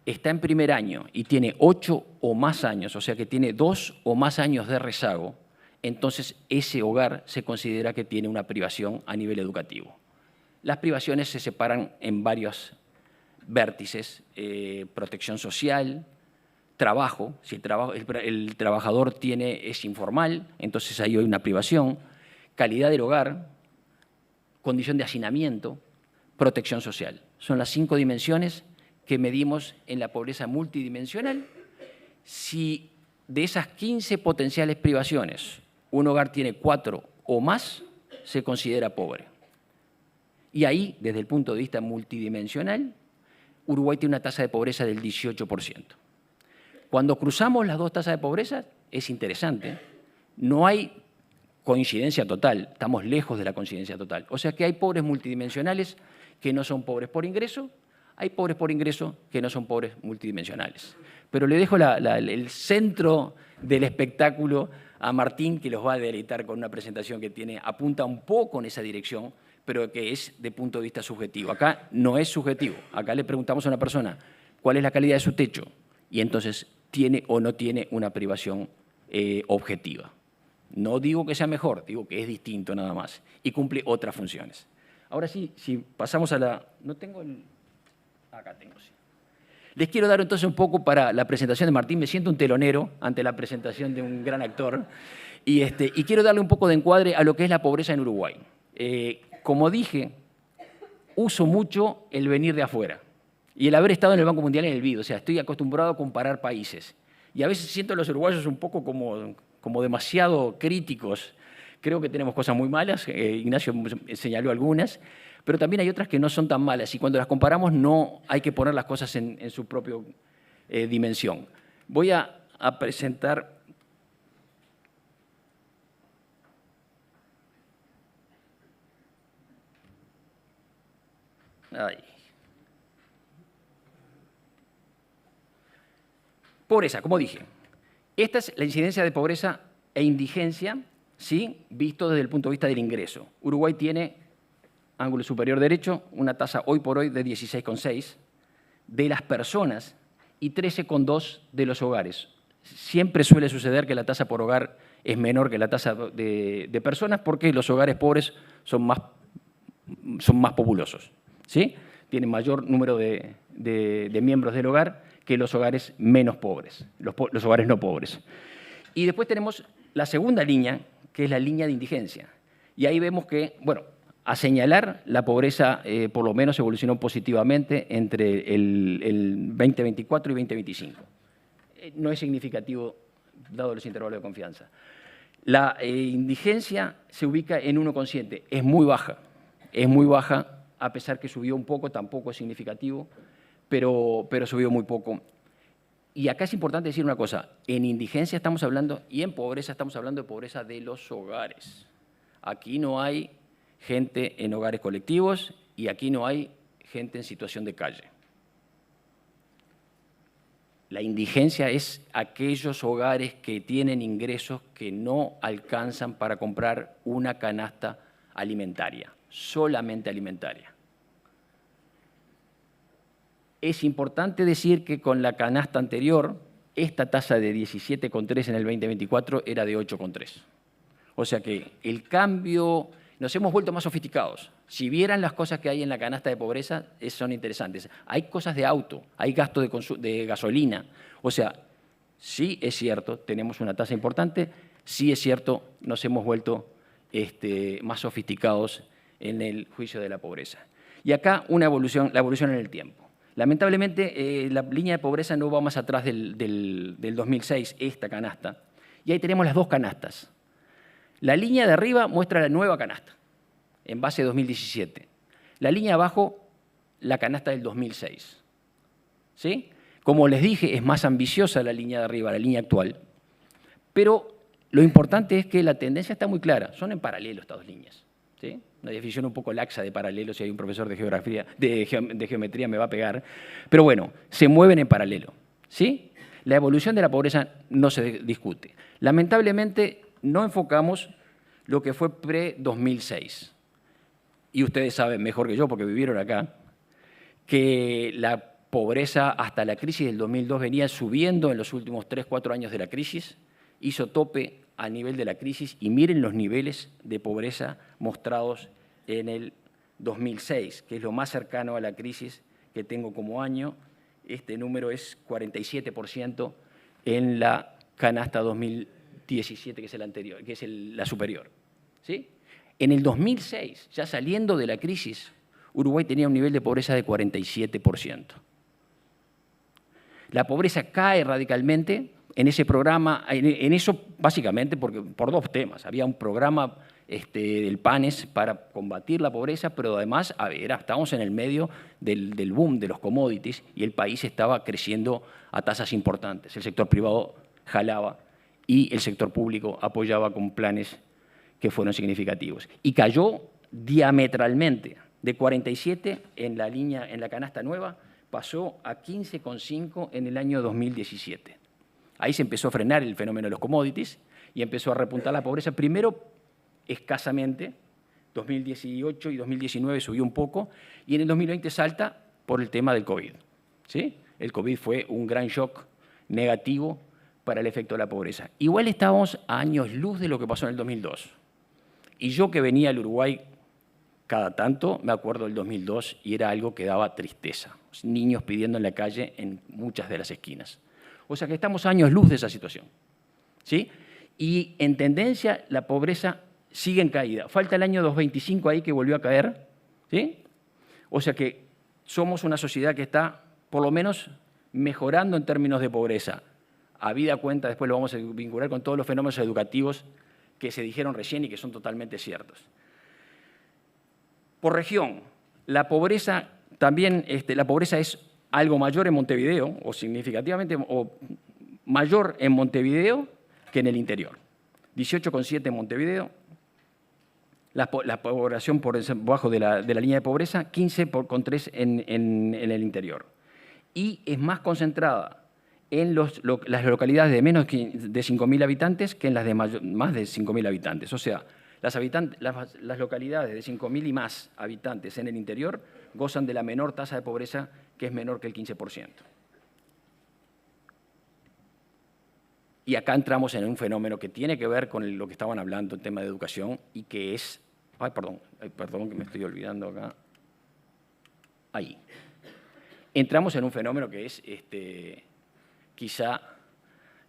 está en primer año y tiene 8 o más años, o sea que tiene 2 o más años de rezago, entonces ese hogar se considera que tiene una privación a nivel educativo. Las privaciones se separan en varios vértices: protección social, trabajo. Si el trabajador es informal, entonces ahí hay una privación. Calidad del hogar, condición de hacinamiento, protección social. Son las 5 dimensiones que medimos en la pobreza multidimensional. Si de esas 15 potenciales privaciones un hogar tiene 4 o más, se considera pobre. Y ahí, desde el punto de vista multidimensional, Uruguay tiene una tasa de pobreza del 18%. Cuando cruzamos las dos tasas de pobreza, es interesante, no hay coincidencia total, estamos lejos de la coincidencia total. O sea que hay pobres multidimensionales que no son pobres por ingreso, hay pobres por ingreso que no son pobres multidimensionales. Pero le dejo el centro del espectáculo a Martín, que los va a deleitar con una presentación que apunta un poco en esa dirección, pero que es de punto de vista subjetivo. Acá no es subjetivo. Acá le preguntamos a una persona cuál es la calidad de su techo y entonces tiene o no tiene una privación objetiva. No digo que sea mejor, digo que es distinto nada más y cumple otras funciones. Ahora sí, si pasamos a la... No tengo el... Acá tengo, sí. Les quiero dar entonces un poco para la presentación de Martín. Me siento un telonero ante la presentación de un gran actor y quiero darle un poco de encuadre a lo que es la pobreza en Uruguay. Como dije, uso mucho el venir de afuera y el haber estado en el Banco Mundial y en el BID. O sea, estoy acostumbrado a comparar países. Y a veces siento a los uruguayos un poco como demasiado críticos. Creo que tenemos cosas muy malas, Ignacio señaló algunas, pero también hay otras que no son tan malas. Y cuando las comparamos no hay que poner las cosas en su propia dimensión. Voy a presentar... Ahí. Pobreza, como dije. Esta es la incidencia de pobreza e indigencia, ¿sí?, visto desde el punto de vista del ingreso. Uruguay tiene, ángulo superior derecho, una tasa hoy por hoy de 16,6 de las personas y 13,2 de los hogares. Siempre suele suceder que la tasa por hogar es menor que la tasa de personas porque los hogares pobres son más populosos, ¿sí? Tienen mayor número de miembros del hogar que los hogares menos pobres, los hogares no pobres. Y después tenemos la segunda línea, que es la línea de indigencia. Y ahí vemos que, bueno, a señalar, la pobreza por lo menos evolucionó positivamente entre el 2024 y 2025. No es significativo, dado los intervalos de confianza. La indigencia se ubica en 1,7. Es muy baja, a pesar que subió un poco, tampoco es significativo, pero subió muy poco. Y acá es importante decir una cosa, en indigencia estamos hablando, y en pobreza estamos hablando de pobreza de los hogares. Aquí no hay gente en hogares colectivos y aquí no hay gente en situación de calle. La indigencia es aquellos hogares que tienen ingresos que no alcanzan para comprar una canasta alimentaria, solamente alimentaria. Es importante decir que con la canasta anterior, esta tasa de 17,3 en el 2024 era de 8,3. O sea que el cambio, nos hemos vuelto más sofisticados. Si vieran las cosas que hay en la canasta de pobreza, son interesantes. Hay cosas de auto, hay gasto de gasolina. O sea, sí es cierto, tenemos una tasa importante, sí es cierto, nos hemos vuelto más sofisticados en el juicio de la pobreza. Y acá la evolución en el tiempo. Lamentablemente, la línea de pobreza no va más atrás del 2006, esta canasta. Y ahí tenemos las dos canastas. La línea de arriba muestra la nueva canasta, en base a 2017. La línea de abajo, la canasta del 2006. ¿Sí? Como les dije, es más ambiciosa la línea de arriba, la línea actual. Pero lo importante es que la tendencia está muy clara. Son en paralelo estas dos líneas. ¿Sí? Una definición un poco laxa de paralelo, si hay un profesor de geometría me va a pegar. Pero bueno, se mueven en paralelo. ¿Sí? La evolución de la pobreza no se discute. Lamentablemente, no enfocamos lo que fue pre-2006. Y ustedes saben mejor que yo, porque vivieron acá, que la pobreza hasta la crisis del 2002 venía subiendo en los últimos 3, 4 años de la crisis, hizo tope a nivel de la crisis y miren los niveles de pobreza mostrados en el 2006, que es lo más cercano a la crisis que tengo como año. Este número es 47% en la canasta 2017, que es el anterior, que es la superior. ¿Sí? En el 2006, ya saliendo de la crisis, Uruguay tenía un nivel de pobreza de 47%. La pobreza cae radicalmente en ese programa, en eso básicamente por dos temas. Había un programa del PANES para combatir la pobreza, pero además estábamos en el medio del boom de los commodities y el país estaba creciendo a tasas importantes. El sector privado jalaba y el sector público apoyaba con planes que fueron significativos. Y cayó diametralmente, de 47 en la canasta nueva, pasó a 15,5 en el año 2017. Ahí se empezó a frenar el fenómeno de los commodities y empezó a repuntar la pobreza, primero escasamente, 2018 y 2019 subió un poco, y en el 2020 salta por el tema del COVID. ¿Sí? El COVID fue un gran shock negativo para el efecto de la pobreza. Igual estábamos a años luz de lo que pasó en el 2002. Y yo que venía al Uruguay cada tanto, me acuerdo del 2002, y era algo que daba tristeza. Niños pidiendo en la calle en muchas de las esquinas. O sea que estamos a años luz de esa situación. ¿Sí? Y en tendencia, la pobreza sigue en caída. Falta el año 2025 ahí que volvió a caer. ¿Sí? O sea que somos una sociedad que está, por lo menos, mejorando en términos de pobreza. Habida cuenta, después lo vamos a vincular con todos los fenómenos educativos que se dijeron recién y que son totalmente ciertos. Por región, la pobreza también, la pobreza es algo mayor en Montevideo, o significativamente o mayor en Montevideo que en el interior. 18,7 en Montevideo, la población por debajo de la línea de pobreza, 15,3 en el interior. Y es más concentrada en las localidades de menos de 5.000 habitantes que en las de más de 5.000 habitantes. O sea, las localidades de 5.000 y más habitantes en el interior gozan de la menor tasa de pobreza, que es menor que el 15%. Y acá entramos en un fenómeno que tiene que ver con lo que estaban hablando, el tema de educación, y que es... perdón, que me estoy olvidando acá. Ahí. Entramos en un fenómeno que es quizá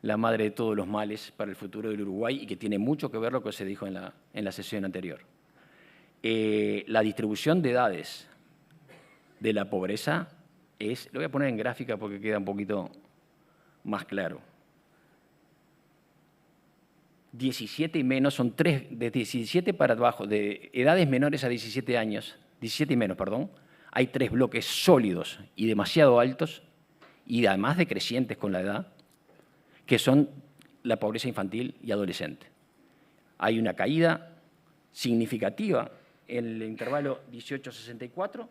la madre de todos los males para el futuro del Uruguay y que tiene mucho que ver con lo que se dijo en la sesión anterior. La distribución de edades de la pobreza es... Lo voy a poner en gráfica porque queda un poquito más claro. 17 y menos son de 17 para abajo, de edades menores a 17 años, 17 y menos, perdón, hay 3 bloques sólidos y demasiado altos, y además decrecientes con la edad, que son la pobreza infantil y adolescente. Hay una caída significativa en el intervalo 18-64,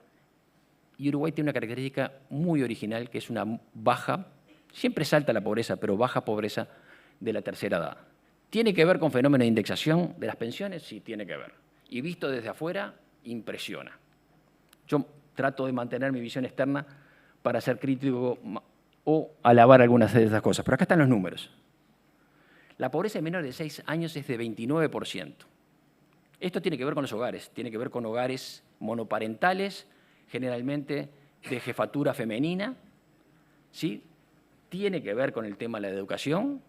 y Uruguay tiene una característica muy original, que es una baja, siempre salta la pobreza, pero baja pobreza de la tercera edad. ¿Tiene que ver con fenómeno de indexación de las pensiones? Sí, tiene que ver. Y visto desde afuera, impresiona. Yo trato de mantener mi visión externa para ser crítico o alabar algunas de esas cosas. Pero acá están los números. La pobreza de menores de 6 años es de 29%. Esto tiene que ver con los hogares. Tiene que ver con hogares monoparentales, generalmente de jefatura femenina. ¿Sí? Tiene que ver con el tema de la educación.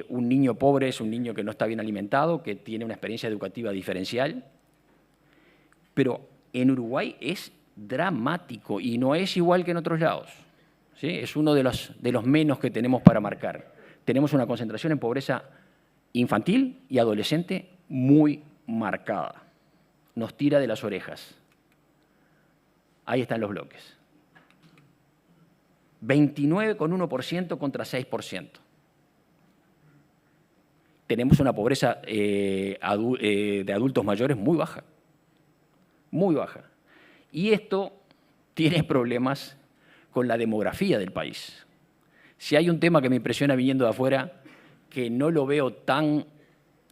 Un niño pobre es un niño que no está bien alimentado, que tiene una experiencia educativa diferencial. Pero en Uruguay es dramático y no es igual que en otros lados. ¿Sí? Es uno de los menos que tenemos para marcar. Tenemos una concentración en pobreza infantil y adolescente muy marcada. Nos tira de las orejas. Ahí están los bloques. 29,1% contra 6%. Tenemos una pobreza de adultos mayores muy baja. Muy baja. Y esto tiene problemas con la demografía del país. Si hay un tema que me impresiona viniendo de afuera, que no lo veo tan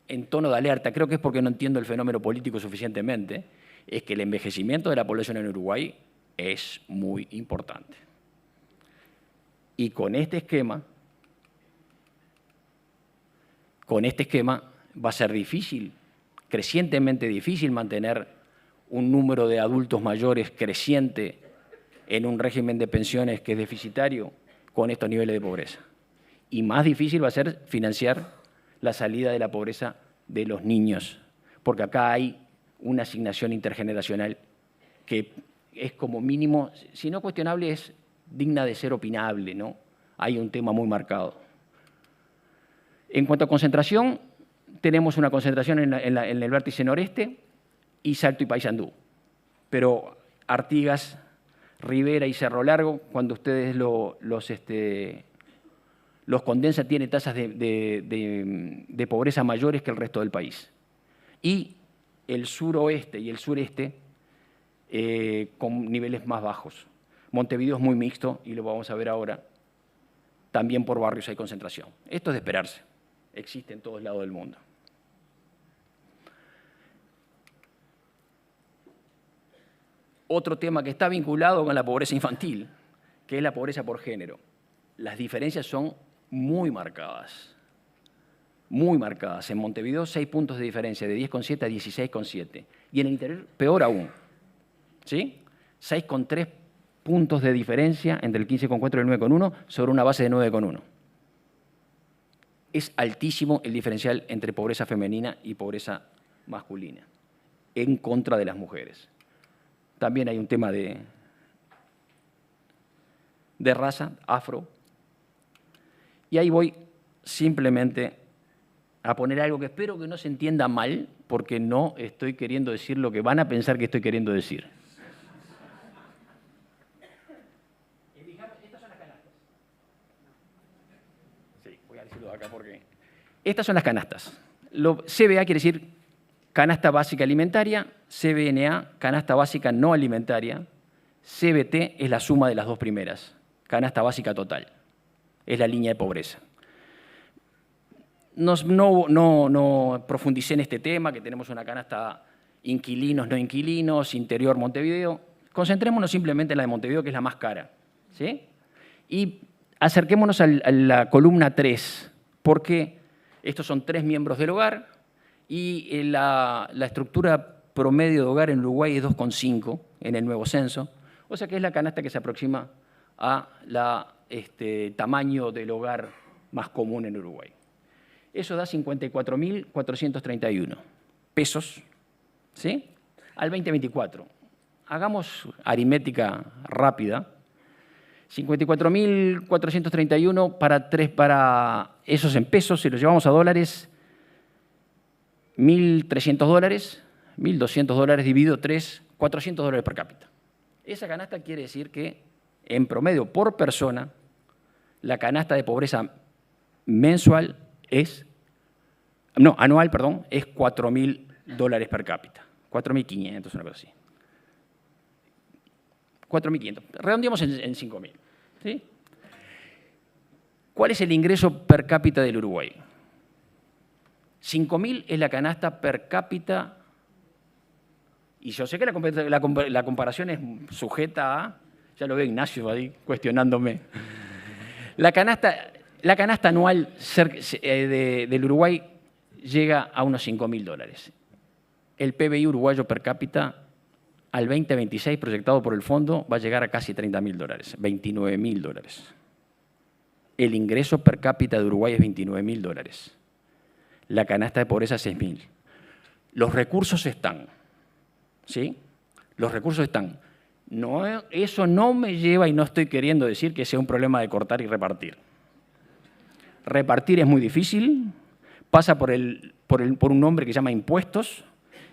en tono de alerta, creo que es porque no entiendo el fenómeno político suficientemente, es que el envejecimiento de la población en Uruguay es muy importante. Y con este esquema va a ser difícil, crecientemente difícil, mantener un número de adultos mayores creciente en un régimen de pensiones que es deficitario con estos niveles de pobreza. Y más difícil va a ser financiar la salida de la pobreza de los niños, porque acá hay una asignación intergeneracional que es como mínimo, si no cuestionable, es digna de ser opinable, ¿no? Hay un tema muy marcado. En cuanto a concentración, tenemos una concentración en el vértice noreste y Salto y Paysandú. Pero Artigas, Rivera y Cerro Largo, cuando ustedes los condensan, tienen tasas de pobreza mayores que el resto del país. Y el suroeste y el sureste con niveles más bajos. Montevideo es muy mixto y lo vamos a ver ahora. También por barrios hay concentración. Esto es de esperarse. Existe en todos lados del mundo. Otro tema que está vinculado con la pobreza infantil, que es la pobreza por género. Las diferencias son muy marcadas. Muy marcadas. En Montevideo, 6 puntos de diferencia, de 10,7 a 16,7. Y en el interior, peor aún. ¿Sí? 6,3 puntos de diferencia entre el 15,4 y el 9,1 sobre una base de 9,1. Es altísimo el diferencial entre pobreza femenina y pobreza masculina, en contra de las mujeres. También hay un tema de raza, afro. Y ahí voy simplemente a poner algo que espero que no se entienda mal, porque no estoy queriendo decir lo que van a pensar que estoy queriendo decir. Estas son las canastas. Sí, voy a decirlo acá porque... Estas son las canastas. CBA quiere decir canasta básica alimentaria, CBNA, canasta básica no alimentaria, CBT es la suma de las dos primeras, canasta básica total, es la línea de pobreza. No profundicé en este tema, que tenemos una canasta inquilinos, no inquilinos, interior Montevideo. Concentrémonos simplemente en la de Montevideo, que es la más cara, ¿sí? Y acerquémonos a la columna 3, porque estos son 3 miembros del hogar y la estructura promedio de hogar en Uruguay es 2,5 en el nuevo censo, o sea que es la canasta que se aproxima a tamaño del hogar más común en Uruguay. Eso da 54.431 pesos, ¿sí? Al 2024. Hagamos aritmética rápida. 54.431 para esos en pesos, si los llevamos a dólares, $1.300, $1.200 dividido 3, $400 per cápita. Esa canasta quiere decir que, en promedio, por persona, la canasta de pobreza mensual anual, es $4.000 per cápita. 4.500, una cosa así. 4.500. Redondeamos en 5.000. ¿Sí? ¿Cuál es el ingreso per cápita del Uruguay? 5.000 es la canasta per cápita, y yo sé que la comparación es sujeta a, ya lo veo Ignacio ahí cuestionándome, la canasta anual del Uruguay llega a unos $5.000. El PBI uruguayo per cápita al 2026, proyectado por el fondo, va a llegar a casi $30.000, $29.000. El ingreso per cápita de Uruguay es $29.000. La canasta de pobreza es 6.000. Los recursos están, ¿sí? Los recursos están. No, eso no me lleva, y no estoy queriendo decir que sea un problema de cortar y repartir. Repartir es muy difícil, pasa por un nombre que se llama impuestos.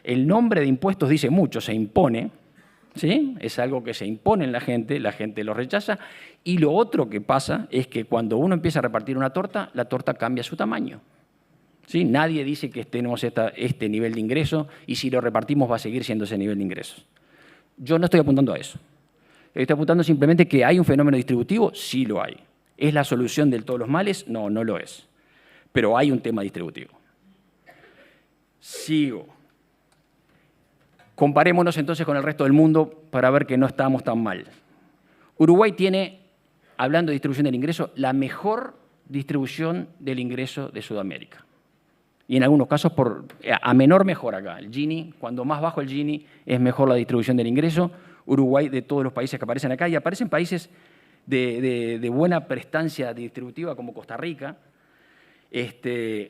El nombre de impuestos dice mucho, se impone, ¿sí? Es algo que se impone en la gente lo rechaza. Y lo otro que pasa es que cuando uno empieza a repartir una torta, la torta cambia su tamaño, ¿sí? Nadie dice que tenemos este nivel de ingreso y si lo repartimos va a seguir siendo ese nivel de ingresos. Yo no estoy apuntando a eso. Estoy apuntando simplemente que hay un fenómeno distributivo, sí lo hay. ¿Es la solución de todos los males? No, no lo es. Pero hay un tema distributivo. Sigo. Comparémonos entonces con el resto del mundo para ver que no estamos tan mal. Uruguay tiene, hablando de distribución del ingreso, la mejor distribución del ingreso de Sudamérica. Y en algunos casos a menor mejor acá. El Gini, cuando más bajo el Gini, es mejor la distribución del ingreso. Uruguay, de todos los países que aparecen acá, y aparecen países de buena prestancia distributiva como Costa Rica,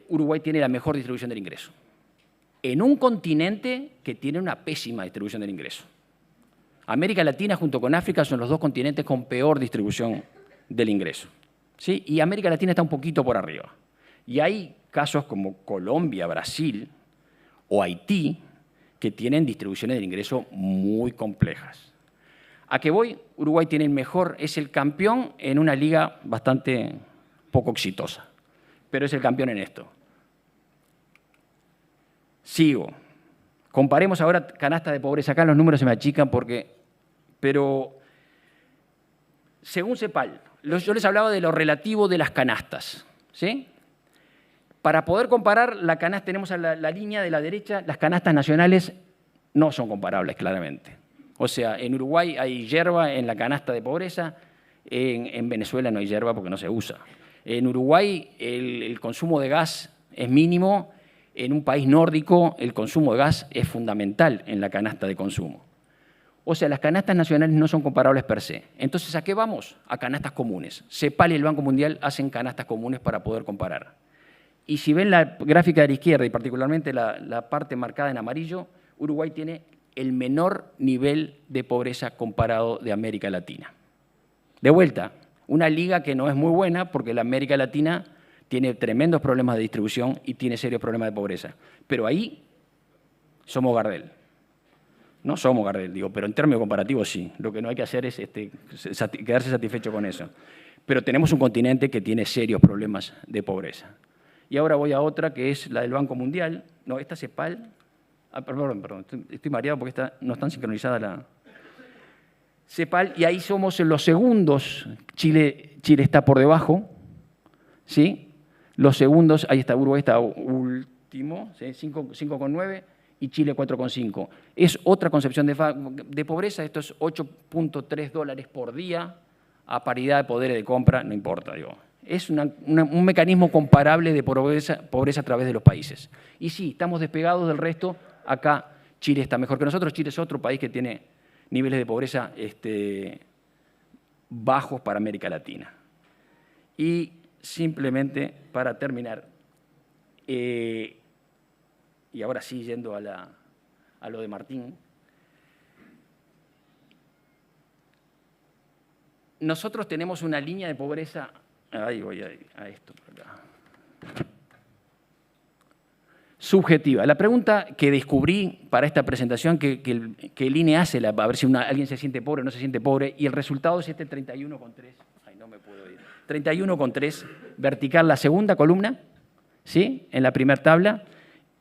Uruguay tiene la mejor distribución del ingreso. En un continente que tiene una pésima distribución del ingreso. América Latina junto con África son los dos continentes con peor distribución del ingreso, ¿sí? Y América Latina está un poquito por arriba. Y hay casos como Colombia, Brasil o Haití que tienen distribuciones del ingreso muy complejas. ¿A qué voy? Uruguay tiene el mejor, es el campeón en una liga bastante poco exitosa, pero es el campeón en esto. Sigo. Comparemos ahora canasta de pobreza. Acá los números se me achican pero según CEPAL, yo les hablaba de lo relativo de las canastas, ¿sí? Para poder comparar la canasta, tenemos a la línea de la derecha, las canastas nacionales no son comparables claramente. O sea, en Uruguay hay yerba en la canasta de pobreza, en Venezuela no hay yerba porque no se usa. En Uruguay el consumo de gas es mínimo. En un país nórdico el consumo de gas es fundamental en la canasta de consumo. O sea, las canastas nacionales no son comparables per se. Entonces, ¿a qué vamos? A canastas comunes. CEPAL y el Banco Mundial hacen canastas comunes para poder comparar. Y si ven la gráfica de la izquierda, y particularmente la parte marcada en amarillo, Uruguay tiene el menor nivel de pobreza comparado de América Latina. De vuelta, una liga que no es muy buena porque la América Latina tiene tremendos problemas de distribución y tiene serios problemas de pobreza. Pero ahí somos Gardel. No somos Gardel, digo, pero en términos comparativos sí. Lo que no hay que hacer es quedarse satisfecho con eso. Pero tenemos un continente que tiene serios problemas de pobreza. Y ahora voy a otra que es la del Banco Mundial. No, esta CEPAL. Perdón, estoy mareado porque no están sincronizadas la CEPAL, y ahí somos los segundos. Chile está por debajo, ¿sí? Los segundos, ahí está, Uruguay está último, ¿sí? 5,9 y Chile 4,5. Es otra concepción de pobreza, esto es $8.3 por día a paridad de poder de compra, no importa, digo. Es un mecanismo comparable de pobreza a través de los países. Y sí, estamos despegados del resto, acá Chile está mejor que nosotros, Chile es otro país que tiene niveles de pobreza bajos para América Latina. Y simplemente para terminar, y ahora sí yendo a lo de Martín, nosotros tenemos una línea de pobreza, ahí voy a esto por acá, subjetiva. La pregunta que descubrí para esta presentación que el INE hace, a ver si alguien se siente pobre o no se siente pobre, y el resultado es este 31,3. Ay, no me puedo ir. 31,3, vertical, la segunda columna, ¿sí? En la primera tabla.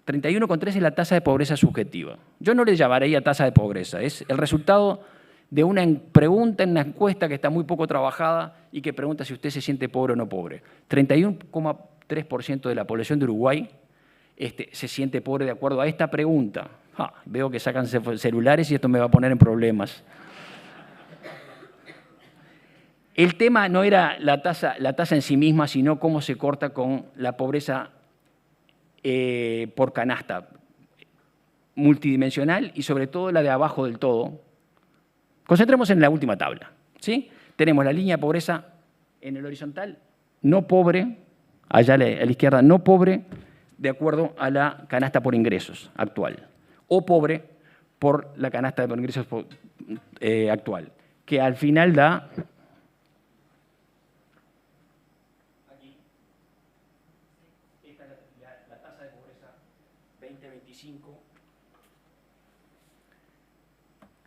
31,3 es la tasa de pobreza subjetiva. Yo no le llamaría tasa de pobreza, es el resultado de una pregunta en una encuesta que está muy poco trabajada y que pregunta si usted se siente pobre o no pobre. 31,3% de la población de Uruguay se siente pobre de acuerdo a esta pregunta. Veo que sacan celulares y esto me va a poner en problemas. El tema no era la tasa en sí misma, sino cómo se corta con la pobreza por canasta multidimensional y sobre todo la de abajo del todo. Concentremos en la última tabla, ¿sí? Tenemos la línea de pobreza en el horizontal, no pobre, allá a la izquierda, no pobre, de acuerdo a la canasta por ingresos actual, o pobre por la canasta por ingresos actual, que al final da aquí, esta es la tasa de pobreza 2025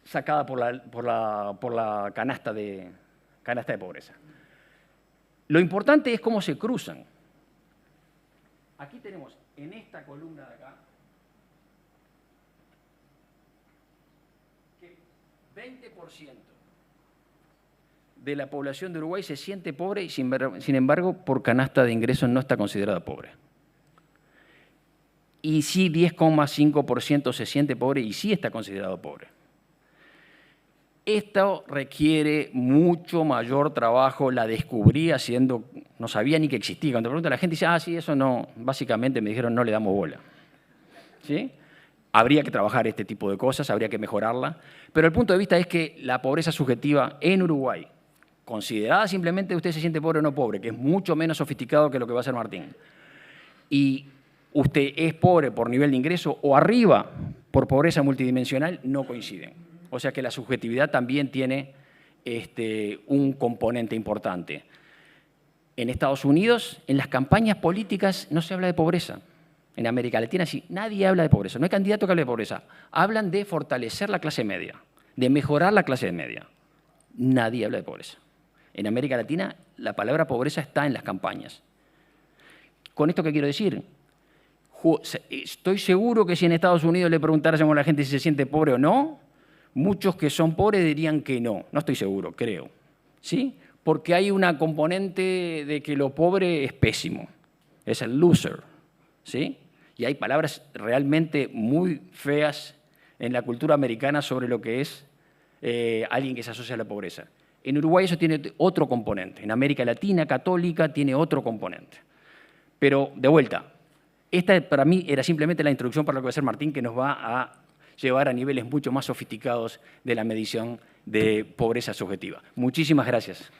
sacada por la canasta de pobreza. Lo importante es cómo se cruzan. Aquí tenemos en esta columna de acá que 20% de la población de Uruguay se siente pobre y sin embargo por canasta de ingresos no está considerada pobre. Y sí 10,5% se siente pobre y sí está considerado pobre. Esto requiere mucho mayor trabajo, la descubrí haciendo, no sabía ni que existía. Cuando pregunto a la gente, dice, sí, eso no, básicamente me dijeron, no le damos bola. ¿Sí? Habría que trabajar este tipo de cosas, habría que mejorarla, pero el punto de vista es que la pobreza subjetiva en Uruguay, considerada simplemente usted se siente pobre o no pobre, que es mucho menos sofisticado que lo que va a hacer Martín, y usted es pobre por nivel de ingreso o arriba por pobreza multidimensional, no coinciden. O sea que la subjetividad también tiene un componente importante. En Estados Unidos, en las campañas políticas no se habla de pobreza. En América Latina sí, nadie habla de pobreza. No hay candidato que hable de pobreza. Hablan de fortalecer la clase media, de mejorar la clase media. Nadie habla de pobreza. En América Latina la palabra pobreza está en las campañas. ¿Con esto qué quiero decir? Estoy seguro que si en Estados Unidos le preguntáramos a la gente si se siente pobre o no, muchos que son pobres dirían que no. No estoy seguro, creo. ¿Sí? Porque hay una componente de que lo pobre es pésimo. Es el loser. ¿Sí? Y hay palabras realmente muy feas en la cultura americana sobre lo que es alguien que se asocia a la pobreza. En Uruguay eso tiene otro componente. En América Latina, católica, tiene otro componente. Pero, de vuelta, esta para mí era simplemente la introducción para lo que va a hacer Martín, que nos va a llevar a niveles mucho más sofisticados de la medición de pobreza subjetiva. Muchísimas gracias.